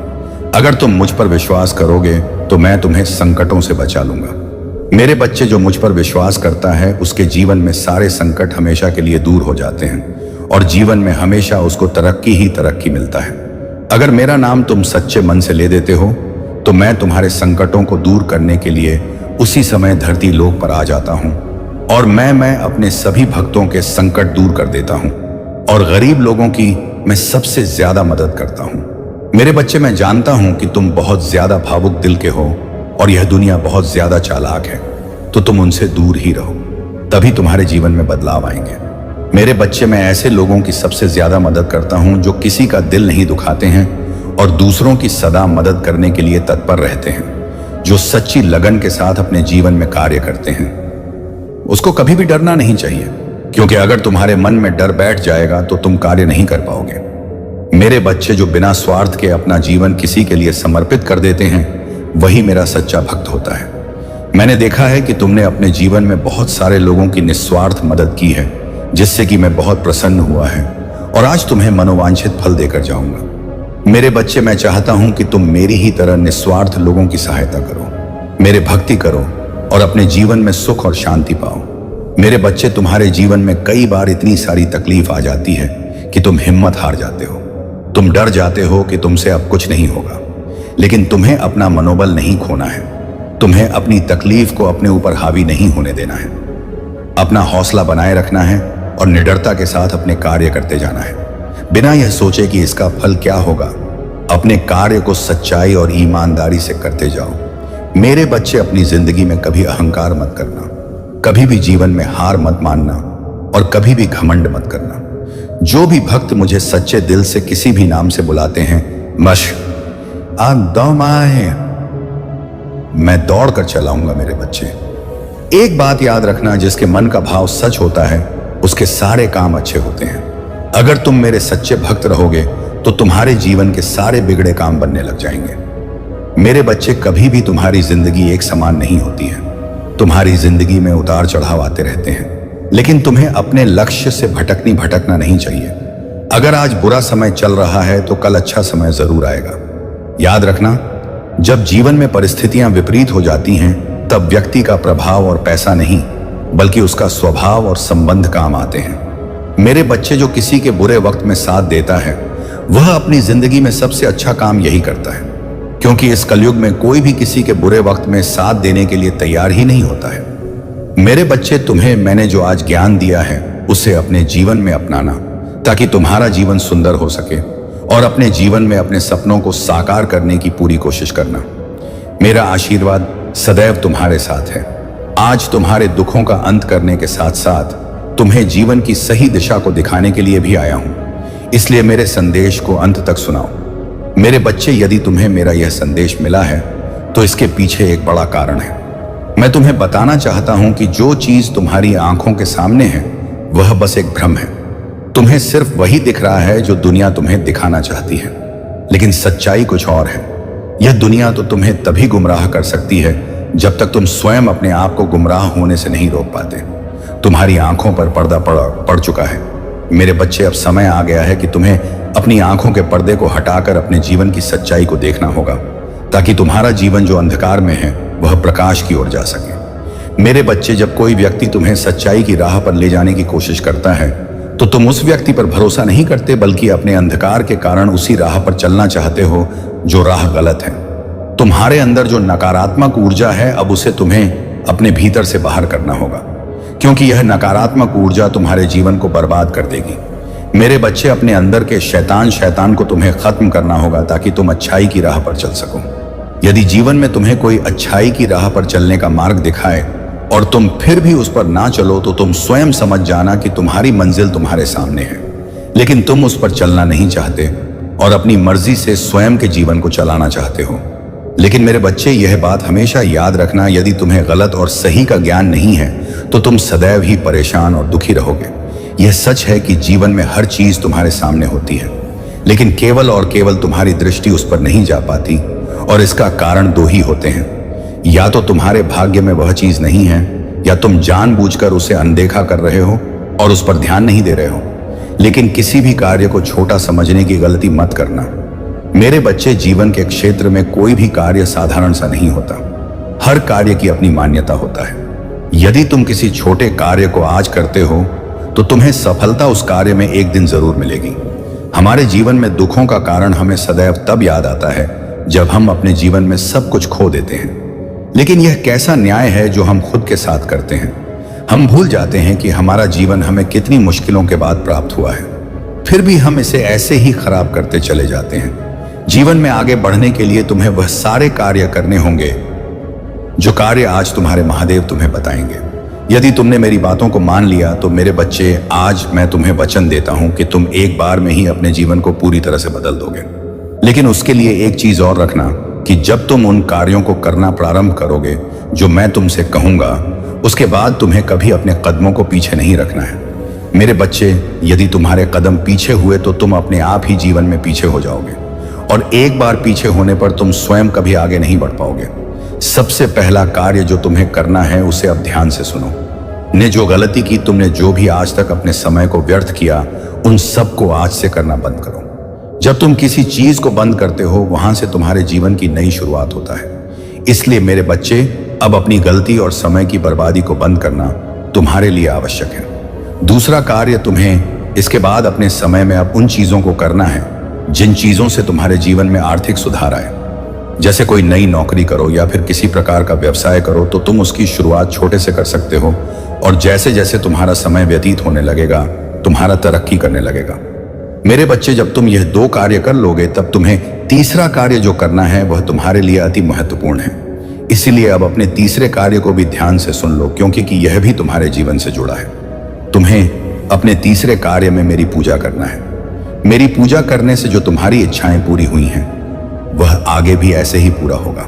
अगर तुम मुझ पर विश्वास करोगे तो मैं तुम्हें संकटों से बचा लूंगा। मेरे बच्चे, जो मुझ पर विश्वास करता है उसके जीवन में सारे संकट हमेशा के लिए दूर हो जाते हैं और जीवन में हमेशा उसको तरक्की ही तरक्की मिलता है। अगर मेरा नाम तुम सच्चे मन से ले देते हो तो मैं तुम्हारे संकटों को दूर करने के लिए उसी समय धरती लोक पर आ जाता हूं और मैं अपने सभी भक्तों के संकट दूर कर देता हूं और गरीब लोगों की मैं सबसे ज्यादा मदद करता हूं। मेरे बच्चे, मैं जानता हूं कि तुम बहुत ज्यादा भावुक दिल के हो और यह दुनिया बहुत ज्यादा चालाक है, तो तुम उनसे दूर ही रहो, तभी तुम्हारे जीवन में बदलाव आएंगे। मेरे बच्चे, मैं ऐसे लोगों की सबसे ज्यादा मदद करता हूं जो किसी का दिल नहीं दुखाते हैं और दूसरों की सदा मदद करने के लिए तत्पर रहते हैं। जो सच्ची लगन के साथ अपने जीवन में कार्य करते हैं उसको कभी भी डरना नहीं चाहिए, क्योंकि अगर तुम्हारे मन में डर बैठ जाएगा तो तुम कार्य नहीं कर पाओगे। मेरे बच्चे, जो बिना स्वार्थ के अपना जीवन किसी के लिए समर्पित कर देते हैं वही मेरा सच्चा भक्त होता है। मैंने देखा है कि तुमने अपने जीवन में बहुत सारे लोगों की निस्वार्थ मदद की है, जिससे कि मैं बहुत प्रसन्न हुआ है और आज तुम्हें मनोवांछित फल देकर जाऊंगा। मेरे बच्चे, मैं चाहता हूं कि तुम मेरी ही तरह निस्वार्थ लोगों की सहायता करो, मेरे भक्ति करो और अपने जीवन में सुख और शांति पाओ। मेरे बच्चे, तुम्हारे जीवन में कई बार इतनी सारी तकलीफ आ जाती है कि तुम हिम्मत हार जाते हो। तुम डर जाते हो कि तुमसे अब कुछ नहीं होगा, लेकिन तुम्हें अपना मनोबल नहीं खोना है। तुम्हें अपनी तकलीफ को अपने ऊपर हावी नहीं होने देना है। अपना हौसला बनाए रखना है और निडरता के साथ अपने कार्य करते जाना है, बिना यह सोचे कि इसका फल क्या होगा। अपने कार्य को सच्चाई और ईमानदारी से करते जाओ। मेरे बच्चे, अपनी जिंदगी में कभी अहंकार मत करना, कभी भी जीवन में हार मत मानना और कभी भी घमंड मत करना। जो भी भक्त मुझे सच्चे दिल से किसी भी नाम से बुलाते हैं, मैं दौड़ कर चलाऊंगा। मेरे बच्चे, एक बात याद रखना, जिसके मन का भाव सच होता है उसके सारे काम अच्छे होते हैं। अगर तुम मेरे सच्चे भक्त रहोगे तो तुम्हारे जीवन के सारे बिगड़े काम बनने लग जाएंगे। मेरे बच्चे, कभी भी तुम्हारी जिंदगी एक समान नहीं होती है। तुम्हारी जिंदगी में उतार चढ़ाव आते रहते हैं, लेकिन तुम्हें अपने लक्ष्य से भटकना नहीं चाहिए। अगर आज बुरा समय चल रहा है तो कल अच्छा समय जरूर आएगा। याद रखना, जब जीवन में परिस्थितियां विपरीत हो जाती हैं तब व्यक्ति का प्रभाव और पैसा नहीं बल्कि उसका स्वभाव और संबंध काम आते हैं। मेरे बच्चे, जो किसी के बुरे वक्त में साथ देता है वह अपनी जिंदगी में सबसे अच्छा काम यही करता है, क्योंकि इस कलयुग में कोई भी किसी के बुरे वक्त में साथ देने के लिए तैयार ही नहीं होता है। मेरे बच्चे, तुम्हें मैंने जो आज ज्ञान दिया है उसे अपने जीवन में अपनाना ताकि तुम्हारा जीवन सुंदर हो सके और अपने जीवन में अपने सपनों को साकार करने की पूरी कोशिश करना। मेरा आशीर्वाद सदैव तुम्हारे साथ है। आज तुम्हारे दुखों का अंत करने के साथ साथ तुम्हें जीवन की सही दिशा को दिखाने के लिए भी आया हूं, इसलिए मेरे संदेश को अंत तक सुनाओ। मेरे बच्चे, यदि तुम्हें मेरा यह संदेश मिला है तो इसके पीछे एक बड़ा कारण है। मैं तुम्हें बताना चाहता हूं कि जो चीज तुम्हारी आंखों के सामने है वह बस एक भ्रम है। तुम्हें सिर्फ वही दिख रहा है जो दुनिया तुम्हें दिखाना चाहती है, लेकिन सच्चाई कुछ और है। यह दुनिया तो तुम्हें तभी गुमराह कर सकती है जब तक तुम स्वयं अपने आप को गुमराह होने से नहीं रोक पाते। तुम्हारी आंखों पर पर्दा पड़ चुका है। मेरे बच्चे, अब समय आ गया है कि तुम्हें अपनी आंखों के पर्दे को हटाकर अपने जीवन की सच्चाई को देखना होगा, ताकि तुम्हारा जीवन जो अंधकार में है वह प्रकाश की ओर जा सके। मेरे बच्चे, जब कोई व्यक्ति तुम्हें सच्चाई की राह पर ले जाने की कोशिश करता है तो तुम उस व्यक्ति पर भरोसा नहीं करते, बल्कि अपने अंधकार के कारण उसी राह पर चलना चाहते हो जो राह गलत है। तुम्हारे अंदर जो नकारात्मक ऊर्जा है, अब उसे तुम्हें अपने भीतर से बाहर करना होगा, क्योंकि यह नकारात्मक ऊर्जा तुम्हारे जीवन को बर्बाद कर देगी। मेरे बच्चे, अपने अंदर के शैतान को तुम्हें खत्म करना होगा ताकि तुम अच्छाई की राह पर चल सको। यदि जीवन में तुम्हें कोई अच्छाई की राह पर चलने का मार्ग दिखाए और तुम फिर भी उस पर ना चलो तो तुम स्वयं समझ जाना कि तुम्हारी मंजिल तुम्हारे सामने है, लेकिन तुम उस पर चलना नहीं चाहते और अपनी मर्जी से स्वयं के जीवन को चलाना चाहते हो। लेकिन मेरे बच्चे, यह बात हमेशा याद रखना, यदि तुम्हें गलत और सही का ज्ञान नहीं है तो तुम सदैव ही परेशान और दुखी रहोगे। यह सच है कि जीवन में हर चीज तुम्हारे सामने होती है, लेकिन केवल और केवल तुम्हारी दृष्टि उस पर नहीं जा पाती, और इसका कारण दो ही होते हैं। या तो तुम्हारे भाग्य में वह चीज नहीं है, या तुम जानबूझकर उसे अनदेखा कर रहे हो और उस पर ध्यान नहीं दे रहे हो। लेकिन किसी भी कार्य को छोटा समझने की गलती मत करना। मेरे बच्चे, जीवन के क्षेत्र में कोई भी कार्य साधारण सा नहीं होता। हर कार्य की अपनी मान्यता होता है। यदि तुम किसी छोटे कार्य को आज करते हो तो तुम्हें सफलता उस कार्य में एक दिन जरूर मिलेगी। हमारे जीवन में दुखों का कारण हमें सदैव तब याद आता है जब हम अपने जीवन में सब कुछ खो देते हैं। लेकिन यह कैसा न्याय है जो हम खुद के साथ करते हैं। हम भूल जाते हैं कि हमारा जीवन हमें कितनी मुश्किलों के बाद प्राप्त हुआ है, फिर भी हम इसे ऐसे ही खराब करते चले जाते हैं। जीवन में आगे बढ़ने के लिए तुम्हें वह सारे कार्य करने होंगे जो कार्य आज तुम्हारे महादेव तुम्हें बताएंगे। यदि तुमने मेरी बातों को मान लिया तो मेरे बच्चे, आज मैं तुम्हें वचन देता हूं कि तुम एक बार में ही अपने जीवन को पूरी तरह से बदल दोगे। लेकिन उसके लिए एक चीज और रखना कि जब तुम उन कार्यों को करना प्रारंभ करोगे जो मैं तुमसे कहूंगा, उसके बाद तुम्हें कभी अपने कदमों को पीछे नहीं रखना है। मेरे बच्चे, यदि तुम्हारे कदम पीछे हुए तो तुम अपने आप ही जीवन में पीछे हो जाओगे, और एक बार पीछे होने पर तुम स्वयं कभी आगे नहीं बढ़ पाओगे। सबसे पहला कार्य जो तुम्हें करना है उसे अब ध्यान से सुनो। ने जो गलती की, तुमने जो भी आज तक अपने समय को व्यर्थ किया, उन सब को आज से करना बंद करो। जब तुम किसी चीज को बंद करते हो, वहां से तुम्हारे जीवन की नई शुरुआत होता है। इसलिए मेरे बच्चे, अब अपनी गलती और समय की बर्बादी को बंद करना तुम्हारे लिए आवश्यक है। दूसरा कार्य तुम्हें इसके बाद अपने समय में अब उन चीजों को करना है जिन चीजों से तुम्हारे जीवन में आर्थिक सुधार आए। जैसे कोई नई नौकरी करो या फिर किसी प्रकार का व्यवसाय करो, तो तुम उसकी शुरुआत छोटे से कर सकते हो, और जैसे जैसे तुम्हारा समय व्यतीत होने लगेगा, तुम्हारा तरक्की करने लगेगा। मेरे बच्चे, जब तुम यह दो कार्य कर लोगे, तब तुम्हें तीसरा कार्य जो करना है वह तुम्हारे लिए अति महत्वपूर्ण है। इसीलिए अब अपने तीसरे कार्य को भी ध्यान से सुन लो, क्योंकि यह भी तुम्हारे जीवन से जुड़ा है। तुम्हें अपने तीसरे कार्य में मेरी पूजा करना है। मेरी पूजा करने से जो तुम्हारी इच्छाएं पूरी हुई हैं, वह आगे भी ऐसे ही पूरा होगा।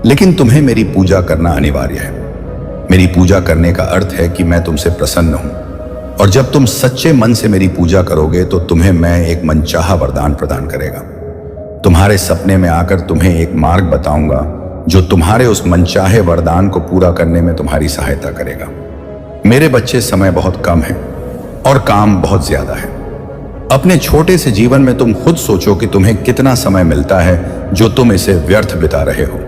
लेकिन तुम्हें मेरी पूजा करना अनिवार्य है। मेरी पूजा करने का अर्थ है कि मैं तुमसे प्रसन्न हूं, और जब तुम सच्चे मन से मेरी पूजा करोगे तो तुम्हें मैं एक मनचाहा वरदान प्रदान करेगा। तुम्हारे सपने में आकर तुम्हें एक मार्ग बताऊंगा जो तुम्हारे उस मनचाहे वरदान को पूरा करने में तुम्हारी सहायता करेगा। मेरे बच्चे, समय बहुत कम है और काम बहुत ज्यादा है। अपने छोटे से जीवन में तुम खुद सोचो कि तुम्हें कितना समय मिलता है जो तुम इसे व्यर्थ बिता रहे हो।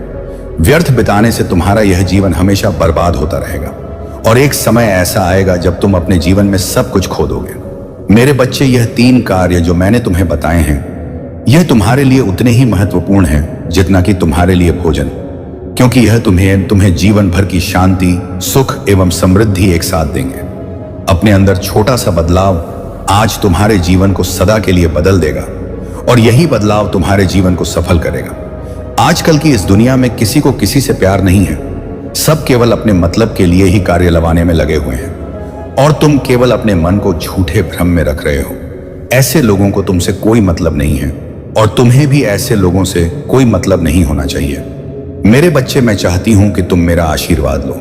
व्यर्थ बिताने से तुम्हारा यह जीवन हमेशा बर्बाद होता रहेगा और एक समय ऐसा आएगा जब तुम अपने जीवन में सब कुछ खो दोगे। मेरे बच्चे, यह 3 कार्य जो मैंने तुम्हें बताए हैं, यह तुम्हारे लिए उतने ही महत्वपूर्ण हैं जितना कि तुम्हारे लिए भोजन, क्योंकि यह तुम्हें जीवन भर की शांति, सुख एवं समृद्धि एक साथ देंगे। अपने अंदर छोटा सा बदलाव आज तुम्हारे जीवन को सदा के लिए बदल देगा और यही बदलाव तुम्हारे जीवन को सफल करेगा। आजकल की इस दुनिया में किसी को किसी से प्यार नहीं है। सब केवल अपने मतलब के लिए ही कार्य लवाने में लगे हुए हैं और तुम केवल अपने मन को झूठे भ्रम में रख रहे हो। ऐसे लोगों को तुमसे कोई मतलब नहीं है और तुम्हें भी ऐसे लोगों से कोई मतलब नहीं होना चाहिए। मेरे बच्चे, मैं चाहती हूं कि तुम मेरा आशीर्वाद लो।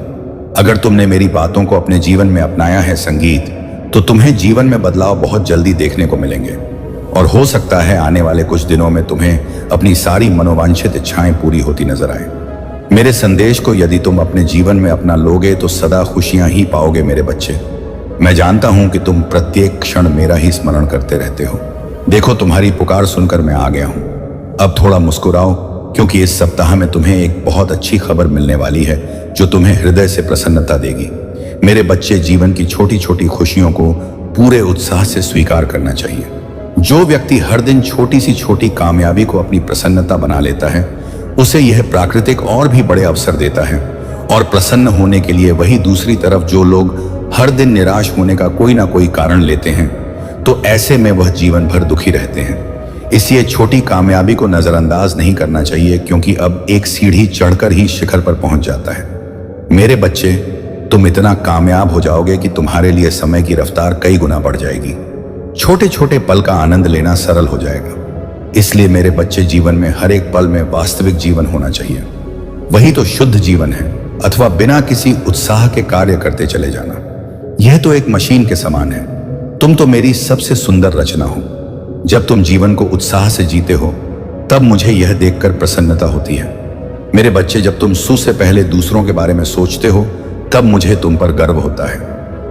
अगर तुमने मेरी बातों को अपने जीवन में अपनाया है संगीत, तो तुम्हें जीवन में बदलाव बहुत जल्दी देखने को मिलेंगे और हो सकता है आने वाले कुछ दिनों में तुम्हें अपनी सारी मनोवांछित इच्छाएं पूरी होती नजर आए। मेरे संदेश को यदि तुम अपने जीवन में अपना लोगे तो सदा खुशियां ही पाओगे। मेरे बच्चे, मैं जानता हूं कि तुम प्रत्येक क्षण मेरा ही स्मरण करते रहते हो। देखो, तुम्हारी पुकार सुनकर मैं आ गया हूं। अब थोड़ा मुस्कुराओ, क्योंकि इस सप्ताह में तुम्हें एक बहुत अच्छी खबर मिलने वाली है जो तुम्हें हृदय से प्रसन्नता देगी। मेरे बच्चे, जीवन की छोटी छोटी खुशियों को पूरे उत्साह से स्वीकार करना चाहिए। जो व्यक्ति हर दिन छोटी सी छोटी कामयाबी को अपनी प्रसन्नता बना लेता है, उसे यह प्राकृतिक और भी बड़े अवसर देता है। और प्रसन्न होने के लिए वही दूसरी तरफ जो लोग हर दिन निराश होने का कोई ना कोई कारण लेते हैं, तो ऐसे में वह जीवन भर दुखी रहते हैं। इसलिए छोटी कामयाबी को नजरअंदाज नहीं करना चाहिए, क्योंकि अब एक सीढ़ी चढ़कर ही शिखर पर पहुंच जाता है। मेरे बच्चे, तुम इतना कामयाब हो जाओगे कि तुम्हारे लिए समय की रफ्तार कई गुना बढ़ जाएगी। छोटे छोटे पल का आनंद लेना सरल हो जाएगा। इसलिए मेरे बच्चे, जीवन में हर एक पल में वास्तविक जीवन होना चाहिए। वही तो शुद्ध जीवन है, अथवा बिना किसी उत्साह के कार्य करते चले जाना। यह तो एक मशीन के समान है। तुम तो मेरी सबसे सुंदर रचना हो। जब तुम जीवन को उत्साह से जीते हो, तब मुझे यह देखकर प्रसन्नता होती है। मेरे बच्चे, जब तुम सु से पहले दूसरों के बारे में सोचते हो, तब मुझे तुम पर गर्व होता है।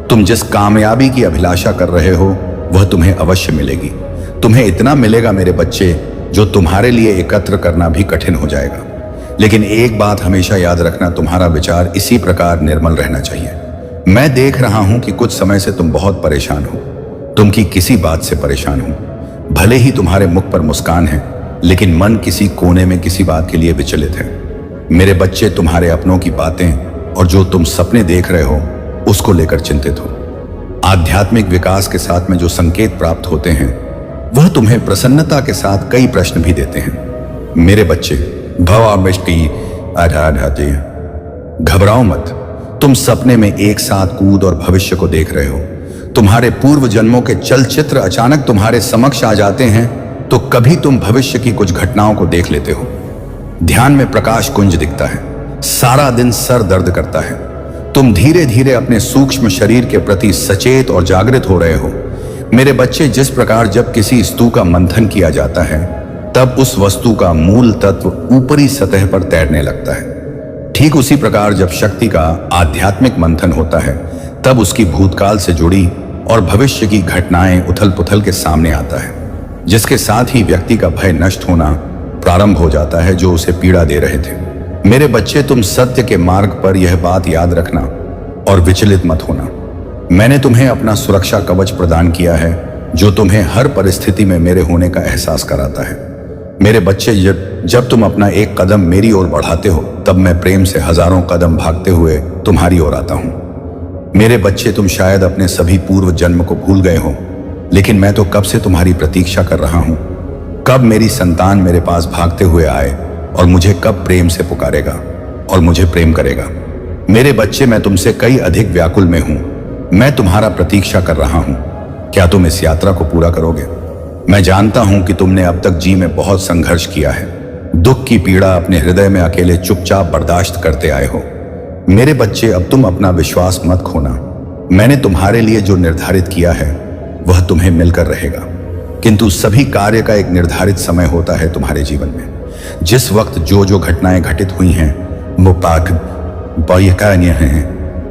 तुम जिस कामयाबी की अभिलाषा कर रहे हो, वह तुम्हें अवश्य मिलेगी। तुम्हें इतना मिलेगा मेरे बच्चे, जो तुम्हारे लिए एकत्र करना भी कठिन हो जाएगा। लेकिन एक बात हमेशा याद रखना, तुम्हारा विचार इसी प्रकार निर्मल रहना चाहिए। मैं देख रहा हूं कि कुछ समय से तुम बहुत परेशान हो। तुम की किसी बात से परेशान हो। भले ही तुम्हारे मुख पर मुस्कान है, लेकिन मन किसी कोने में किसी बात के लिए विचलित है। मेरे बच्चे, तुम्हारे अपनों की बातें और जो तुम सपने देख रहे हो, उसको लेकर चिंतित हो। आध्यात्मिक विकास के साथ में जो संकेत प्राप्त होते हैं, वह तुम्हें प्रसन्नता के साथ कई प्रश्न भी देते हैं। मेरे बच्चे, घबराओ मत। तुम सपने में एक साथ कूद और भविष्य को देख रहे हो। तुम्हारे पूर्व जन्मों के चलचित्र अचानक तुम्हारे समक्ष आ जाते हैं, तो कभी तुम भविष्य की कुछ घटनाओं को देख लेते हो। ध्यान में प्रकाश कुंज दिखता है। सारा दिन सर दर्द करता है। तुम धीरे धीरे अपने सूक्ष्म शरीर के प्रति सचेत और जागृत हो रहे हो। मेरे बच्चे, जिस प्रकार जब किसी स्तू का मंथन किया जाता है, तब उस वस्तु का मूल तत्व ऊपरी सतह पर तैरने लगता है, ठीक उसी प्रकार जब शक्ति का आध्यात्मिक मंथन होता है, तब उसकी भूतकाल से जुड़ी और भविष्य की घटनाएं उथल पुथल के सामने आता है, जिसके साथ ही व्यक्ति का भय नष्ट होना प्रारंभ हो जाता है, जो उसे पीड़ा दे रहे थे। मेरे बच्चे, तुम सत्य के मार्ग पर यह बात याद रखना और विचलित मत होना। मैंने तुम्हें अपना सुरक्षा कवच प्रदान किया है, जो तुम्हें हर परिस्थिति में मेरे होने का एहसास कराता है। मेरे बच्चे, जब तुम अपना एक कदम मेरी ओर बढ़ाते हो, तब मैं प्रेम से हजारों कदम भागते हुए तुम्हारी ओर आता हूं। मेरे बच्चे, तुम शायद अपने सभी पूर्व जन्म को भूल गए हो, लेकिन मैं तो कब से तुम्हारी प्रतीक्षा कर रहा हूं। कब मेरी संतान मेरे पास भागते हुए आए और मुझे कब प्रेम से पुकारेगा और मुझे प्रेम करेगा। मेरे बच्चे, मैं तुमसे कई अधिक व्याकुल में हूं। मैं तुम्हारा प्रतीक्षा कर रहा हूं। क्या तुम इस यात्रा को पूरा करोगे? मैं जानता हूं कि तुमने अब तक जी में बहुत संघर्ष किया है। दुख की पीड़ा अपने हृदय में अकेले चुपचाप बर्दाश्त करते आए हो। मेरे बच्चे, अब तुम अपना विश्वास मत खोना। मैंने तुम्हारे लिए जो निर्धारित किया है, वह तुम्हें मिलकर रहेगा। किंतु सभी कार्य का एक निर्धारित समय होता है तुम्हारे जीवन में। जिस वक्त जो जो घटनाएं घटित हुई हैं,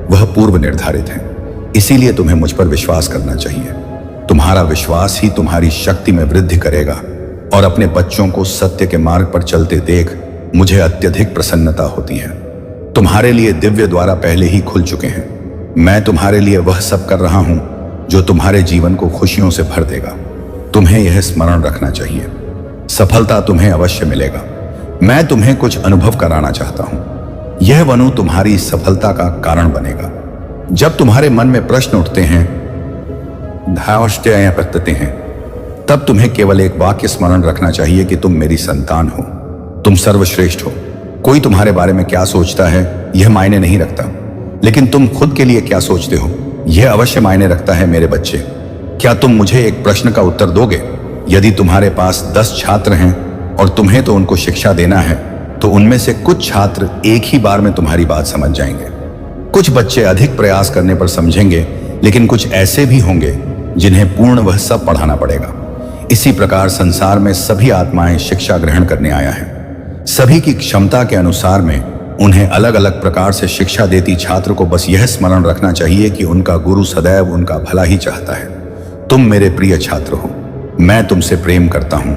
वह पूर्व निर्धारित हैं। इसीलिए तुम्हें मुझ पर विश्वास करना चाहिए। तुम्हारा विश्वास ही तुम्हारी शक्ति में वृद्धि करेगा और अपने बच्चों को सत्य के मार्ग पर चलते देख मुझे अत्यधिक प्रसन्नता होती है। तुम्हारे लिए दिव्य द्वारा पहले ही खुल चुके हैं। मैं तुम्हारे लिए वह सब कर रहा हूं जो तुम्हारे जीवन को खुशियों से भर देगा। तुम्हें यह स्मरण रखना चाहिए, सफलता तुम्हें अवश्य मिलेगा। मैं तुम्हें कुछ अनुभव कराना चाहता हूं। यह वनु तुम्हारी सफलता का कारण बनेगा। जब तुम्हारे मन में प्रश्न उठते हैं, प्रकटते हैं, तब तुम्हें केवल एक वाक्य स्मरण रखना चाहिए कि तुम मेरी संतान हो, तुम सर्वश्रेष्ठ हो। कोई तुम्हारे बारे में क्या सोचता है यह मायने नहीं रखता, लेकिन तुम खुद के लिए क्या सोचते हो यह अवश्य मायने रखता है। मेरे बच्चे, क्या तुम मुझे एक प्रश्न का उत्तर दोगे? यदि तुम्हारे पास 10 छात्र हैं और तुम्हें तो उनको शिक्षा देना है, तो उनमें से कुछ छात्र एक ही बार में तुम्हारी बात समझ जाएंगे। कुछ बच्चे अधिक प्रयास करने पर समझेंगे, लेकिन कुछ ऐसे भी होंगे जिन्हें पूर्ण वह सब पढ़ाना पड़ेगा। इसी प्रकार संसार में सभी आत्माएं शिक्षा ग्रहण करने आया है। सभी की क्षमता के अनुसार में उन्हें अलग अलग प्रकार से शिक्षा देती छात्र को बस यह स्मरण रखना चाहिए कि उनका गुरु सदैव उनका भला ही चाहता है। तुम मेरे प्रिय छात्र हो, मैं तुमसे प्रेम करता हूं,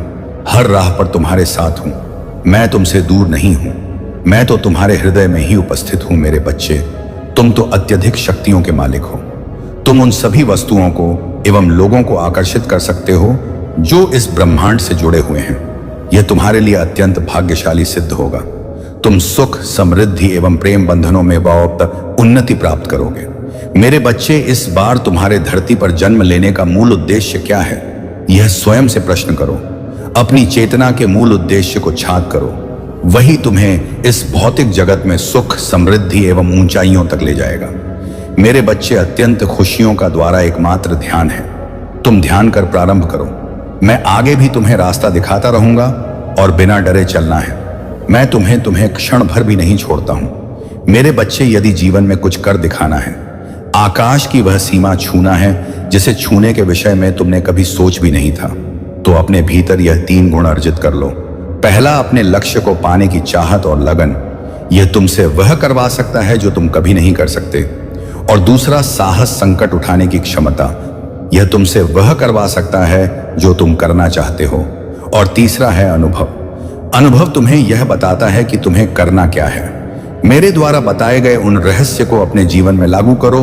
हर राह पर तुम्हारे साथ हूं, मैं तुमसे दूर नहीं हूं, मैं तो तुम्हारे हृदय में ही उपस्थित हूं। मेरे बच्चे, तुम तो अत्यधिक शक्तियों के मालिक हो। तुम उन सभी वस्तुओं को एवं लोगों को आकर्षित कर सकते हो जो इस ब्रह्मांड से जुड़े हुए हैं। यह तुम्हारे लिए अत्यंत भाग्यशाली सिद्ध होगा। तुम सुख, समृद्धि एवं प्रेम बंधनों में बहुत उन्नति प्राप्त करोगे। मेरे बच्चे, इस बार तुम्हारे धरती पर जन्म लेने का मूल उद्देश्य क्या है, यह स्वयं से प्रश्न करो। अपनी चेतना के मूल उद्देश्य को छात करो। वही तुम्हें इस भौतिक जगत में सुख, समृद्धि एवं ऊंचाइयों तक ले जाएगा। मेरे बच्चे, अत्यंत खुशियों का द्वारा एकमात्र ध्यान है। तुम ध्यान कर प्रारंभ करो। मैं आगे भी तुम्हें रास्ता दिखाता रहूंगा और बिना डरे चलना है। मैं तुम्हें क्षण भर भी नहीं छोड़ता हूं। मेरे बच्चे, यदि जीवन में कुछ कर दिखाना है, आकाश की वह सीमा छूना है जिसे छूने के विषय में तुमने कभी सोच भी नहीं था, तो अपने भीतर यह 3 गुण अर्जित कर लो। पहला, अपने लक्ष्य को पाने की चाहत और लगन। यह तुमसे वह करवा सकता है जो तुम कभी नहीं कर सकते। और दूसरा, साहस, संकट उठाने की क्षमता। यह तुमसे वह करवा सकता है जो तुम करना चाहते हो। और तीसरा है अनुभव। अनुभव तुम्हें यह बताता है कि तुम्हें करना क्या है। मेरे द्वारा बताए गए उन रहस्य को अपने जीवन में लागू करो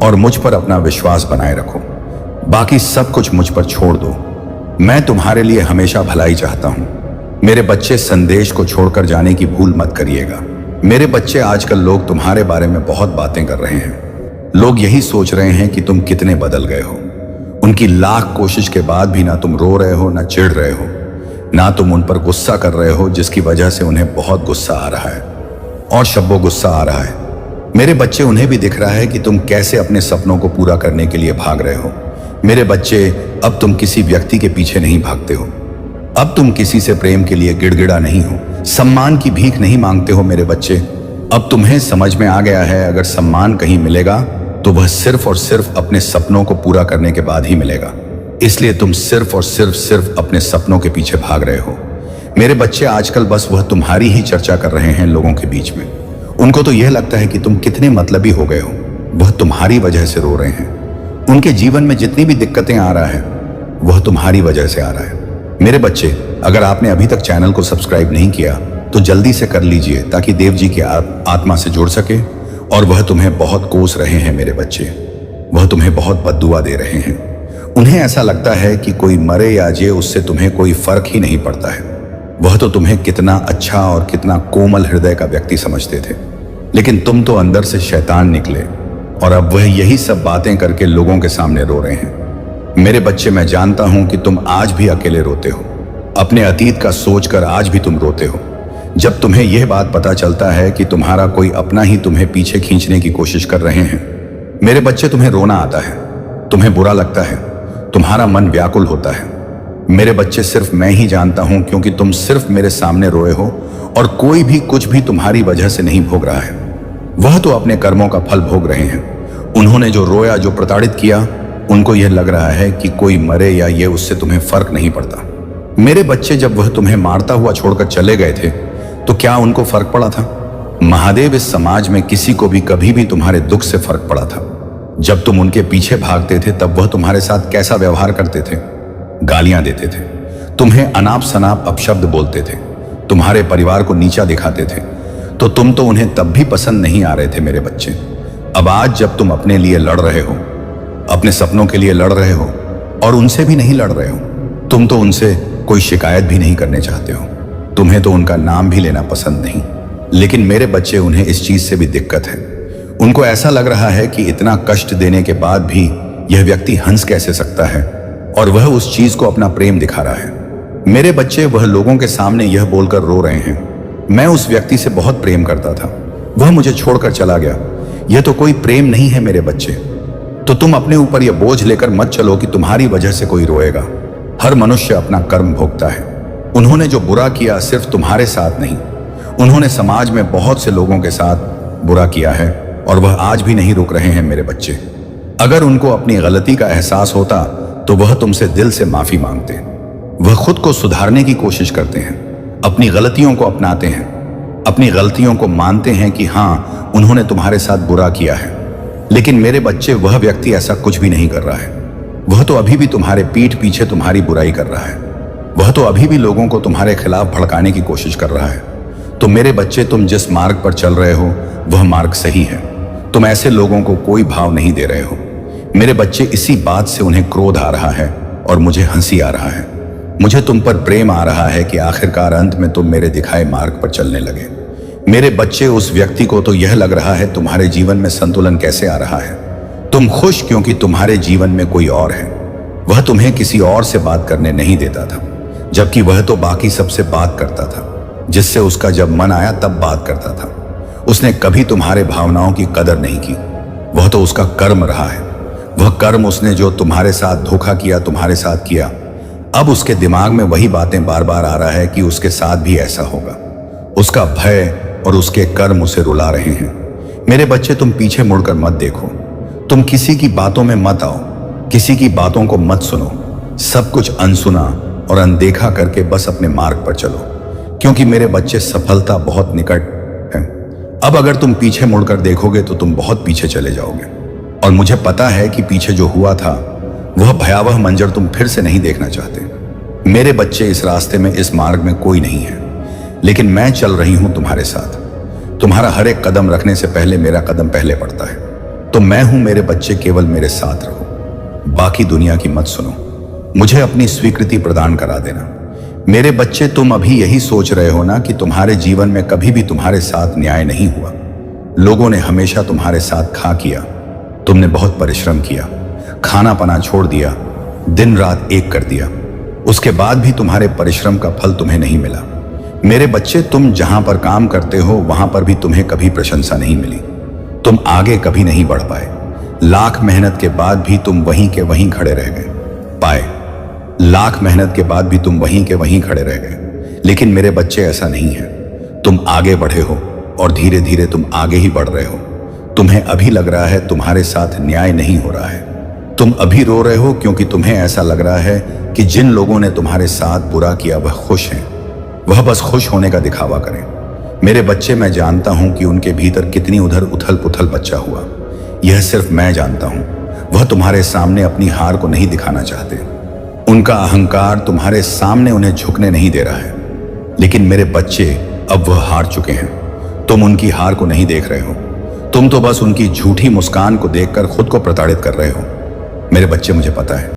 और मुझ पर अपना विश्वास बनाए रखो। बाकी सब कुछ मुझ पर छोड़ दो। मैं तुम्हारे लिए हमेशा भलाई चाहता हूं। मेरे बच्चे, संदेश को छोड़कर जाने की भूल मत करिएगा। मेरे बच्चे, आजकल लोग तुम्हारे बारे में बहुत बातें कर रहे हैं। लोग यही सोच रहे हैं कि तुम कितने बदल गए हो। उनकी लाख कोशिश के बाद भी ना तुम रो रहे हो, ना चिढ़ रहे हो, ना तुम उन पर गुस्सा कर रहे हो, जिसकी वजह से उन्हें बहुत गुस्सा आ रहा है और शब्बो गुस्सा आ रहा है। मेरे बच्चे, उन्हें भी दिख रहा है कि तुम कैसे अपने सपनों को पूरा करने के लिए भाग रहे हो। मेरे बच्चे, अब तुम किसी व्यक्ति के पीछे नहीं भागते हो। अब तुम किसी से प्रेम के लिए गिड़गिड़ा नहीं हो, सम्मान की भीख नहीं मांगते हो। मेरे बच्चे, अब तुम्हें समझ में आ गया है, अगर सम्मान कहीं मिलेगा तो वह सिर्फ और सिर्फ अपने सपनों को पूरा करने के बाद ही मिलेगा। इसलिए तुम सिर्फ और सिर्फ अपने सपनों के पीछे भाग रहे हो। मेरे बच्चे, आजकल बस वह तुम्हारी ही चर्चा कर रहे हैं लोगों के बीच में। उनको तो यह लगता है कि तुम कितने मतलबी हो गए हो। वह तुम्हारी वजह से रो रहे हैं। उनके जीवन में जितनी भी दिक्कतें आ रहा है वह तुम्हारी वजह से आ रहा है। मेरे बच्चे, अगर आपने अभी तक चैनल को सब्सक्राइब नहीं किया तो जल्दी से कर लीजिए, ताकि देव जी की आत्मा से जुड़ सके। और वह तुम्हें बहुत कोस रहे हैं मेरे बच्चे, वह तुम्हें बहुत बद्दुआ दे रहे हैं। उन्हें ऐसा लगता है कि कोई मरे या जिए उससे तुम्हें कोई फर्क ही नहीं पड़ता है। वह तो तुम्हें कितना अच्छा और कितना कोमल हृदय का व्यक्ति समझते थे, लेकिन तुम तो अंदर से शैतान निकले और अब वह यही सब बातें करके लोगों के सामने रो रहे हैं। मेरे बच्चे, मैं जानता हूं कि तुम आज भी अकेले रोते हो। अपने अतीत का सोचकर आज भी तुम रोते हो। जब तुम्हें यह बात पता चलता है कि तुम्हारा कोई अपना ही तुम्हें पीछे खींचने की कोशिश कर रहे हैं, मेरे बच्चे, तुम्हें रोना आता है, तुम्हें बुरा लगता है, तुम्हारा मन व्याकुल होता है। मेरे बच्चे, सिर्फ मैं ही जानता हूं, क्योंकि तुम सिर्फ मेरे सामने रोए हो और कोई भी कुछ भी तुम्हारी वजह से नहीं भोग रहा है। वह तो अपने कर्मों का फल भोग रहे हैं। उन्होंने जो रोया, जो प्रताड़ित किया, उनको यह लग रहा है कि कोई मरे या ये उससे तुम्हें फर्क नहीं पड़ता। मेरे बच्चे, जब वह तुम्हें मारता हुआ छोड़कर चले गए थे तो क्या उनको फर्क पड़ा था? महादेव, इस समाज में किसी को भी कभी भी तुम्हारे दुख से फर्क पड़ा था? जब तुम उनके पीछे भागते थे तब वह तुम्हारे साथ कैसा व्यवहार करते थे? गालियां देते थे, तुम्हें अनाप शनाप अपशब्द बोलते थे, तुम्हारे परिवार को नीचा दिखाते थे। तो तुम तो उन्हें तब भी पसंद नहीं आ रहे थे मेरे बच्चे। अब आज जब तुम अपने लिए लड़ रहे हो, अपने सपनों के लिए लड़ रहे हो और उनसे भी नहीं लड़ रहे हो, तुम तो उनसे कोई शिकायत भी नहीं करने चाहते हो। तुम्हें तो उनका नाम भी लेना पसंद नहीं। लेकिन मेरे बच्चे, उन्हें इस चीज से भी दिक्कत है। उनको ऐसा लग रहा है कि इतना कष्ट देने के बाद भी यह व्यक्ति हंस कैसे सकता है, और वह उस चीज को अपना प्रेम दिखा रहा है। मेरे बच्चे, वह लोगों के सामने यह बोलकर रो रहे हैं, मैं उस व्यक्ति से बहुत प्रेम करता था, वह मुझे छोड़कर चला गया। यह तो कोई प्रेम नहीं है मेरे बच्चे। तो तुम अपने ऊपर यह बोझ लेकर मत चलो कि तुम्हारी वजह से कोई रोएगा। हर मनुष्य अपना कर्म भोगता है। उन्होंने जो बुरा किया सिर्फ तुम्हारे साथ नहीं, उन्होंने समाज में बहुत से लोगों के साथ बुरा किया है, और वह आज भी नहीं रुक रहे हैं मेरे बच्चे। अगर उनको अपनी गलती का एहसास होता तो वह तुमसे दिल से माफी मांगते। वह खुद को सुधारने की कोशिश करते हैं, अपनी गलतियों को अपनाते हैं, अपनी गलतियों को मानते हैं कि हाँ, उन्होंने तुम्हारे साथ बुरा किया है। लेकिन मेरे बच्चे, वह व्यक्ति ऐसा कुछ भी नहीं कर रहा है। वह तो अभी भी तुम्हारे पीठ पीछे तुम्हारी बुराई कर रहा है। वह तो अभी भी लोगों को तुम्हारे खिलाफ भड़काने की कोशिश कर रहा है। तो मेरे बच्चे, तुम जिस मार्ग पर चल रहे हो वह मार्ग सही है। तुम ऐसे लोगों को कोई भाव नहीं दे रहे हो। मेरे बच्चे, इसी बात से उन्हें क्रोध आ रहा है और मुझे हंसी आ रहा है। मुझे तुम पर प्रेम आ रहा है कि आखिरकार अंत में तुम मेरे दिखाए मार्ग पर चलने लगे। मेरे बच्चे, उस व्यक्ति को तो यह लग रहा है तुम्हारे जीवन में संतुलन कैसे आ रहा है। तुम खुश क्योंकि तुम्हारे जीवन में कोई और है। वह तुम्हें किसी और से बात करने नहीं देता था, जबकि वह तो बाकी सबसे बात करता था, जिससे उसका जब मन आया तब बात करता था। उसने कभी तुम्हारे भावनाओं की कदर नहीं की। वह तो उसका कर्म रहा है। वह कर्म, उसने जो तुम्हारे साथ धोखा किया, तुम्हारे साथ किया। अब उसके दिमाग में वही बातें बार बार आ रहा है कि उसके साथ भी ऐसा होगा। उसका भय और उसके कर्म उसे रुला रहे हैं। मेरे बच्चे, तुम पीछे मुड़कर मत देखो। तुम किसी की बातों में मत आओ, किसी की बातों को मत सुनो। सब कुछ अनसुना और अनदेखा करके बस अपने मार्ग पर चलो, क्योंकि मेरे बच्चे, सफलता बहुत निकट है। अब अगर तुम पीछे मुड़कर देखोगे तो तुम बहुत पीछे चले जाओगे, और मुझे पता है कि पीछे जो हुआ था वह भयावह मंजर तुम फिर से नहीं देखना चाहते। मेरे बच्चे, इस रास्ते में, इस मार्ग में कोई नहीं है, लेकिन मैं चल रही हूं तुम्हारे साथ। तुम्हारा हर एक कदम रखने से पहले मेरा कदम पहले पड़ता है। तो मैं हूं मेरे बच्चे, केवल मेरे साथ रहो, बाकी दुनिया की मत सुनो। मुझे अपनी स्वीकृति प्रदान करा देना। मेरे बच्चे, तुम अभी यही सोच रहे हो ना कि तुम्हारे जीवन में कभी भी तुम्हारे साथ न्याय नहीं हुआ। लोगों ने हमेशा तुम्हारे साथ खा किया। तुमने बहुत परिश्रम किया, खाना पना छोड़ दिया, दिन रात एक कर दिया। उसके बाद भी तुम्हारे परिश्रम का फल तुम्हें नहीं मिला। मेरे बच्चे, तुम जहां पर काम करते हो वहां पर भी तुम्हें कभी प्रशंसा नहीं मिली। तुम आगे कभी नहीं बढ़ पाए। लाख मेहनत के बाद भी तुम वहीं के वहीं खड़े रह गए। लाख मेहनत के बाद भी तुम वहीं के वहीं खड़े रह गए। लेकिन मेरे बच्चे, ऐसा नहीं है। तुम आगे बढ़े हो और धीरे धीरे तुम आगे ही बढ़ रहे हो। तुम्हें अभी लग रहा है तुम्हारे साथ न्याय नहीं हो रहा है। तुम अभी रो रहे हो क्योंकि तुम्हें ऐसा लग रहा है कि जिन लोगों ने तुम्हारे साथ बुरा किया वह खुश हैं। वह बस खुश होने का दिखावा करें। मेरे बच्चे, मैं जानता हूं कि उनके भीतर कितनी उधर उथल पुथल मचा हुआ। यह सिर्फ मैं जानता हूं। वह तुम्हारे सामने अपनी हार को नहीं दिखाना चाहते। उनका अहंकार तुम्हारे सामने उन्हें झुकने नहीं दे रहा है। लेकिन मेरे बच्चे, अब वह हार चुके हैं। तुम उनकी हार को नहीं देख रहे हो। तुम तो बस उनकी झूठी मुस्कान को देखकर खुद को प्रताड़ित कर रहे हो। मेरे बच्चे, मुझे पता है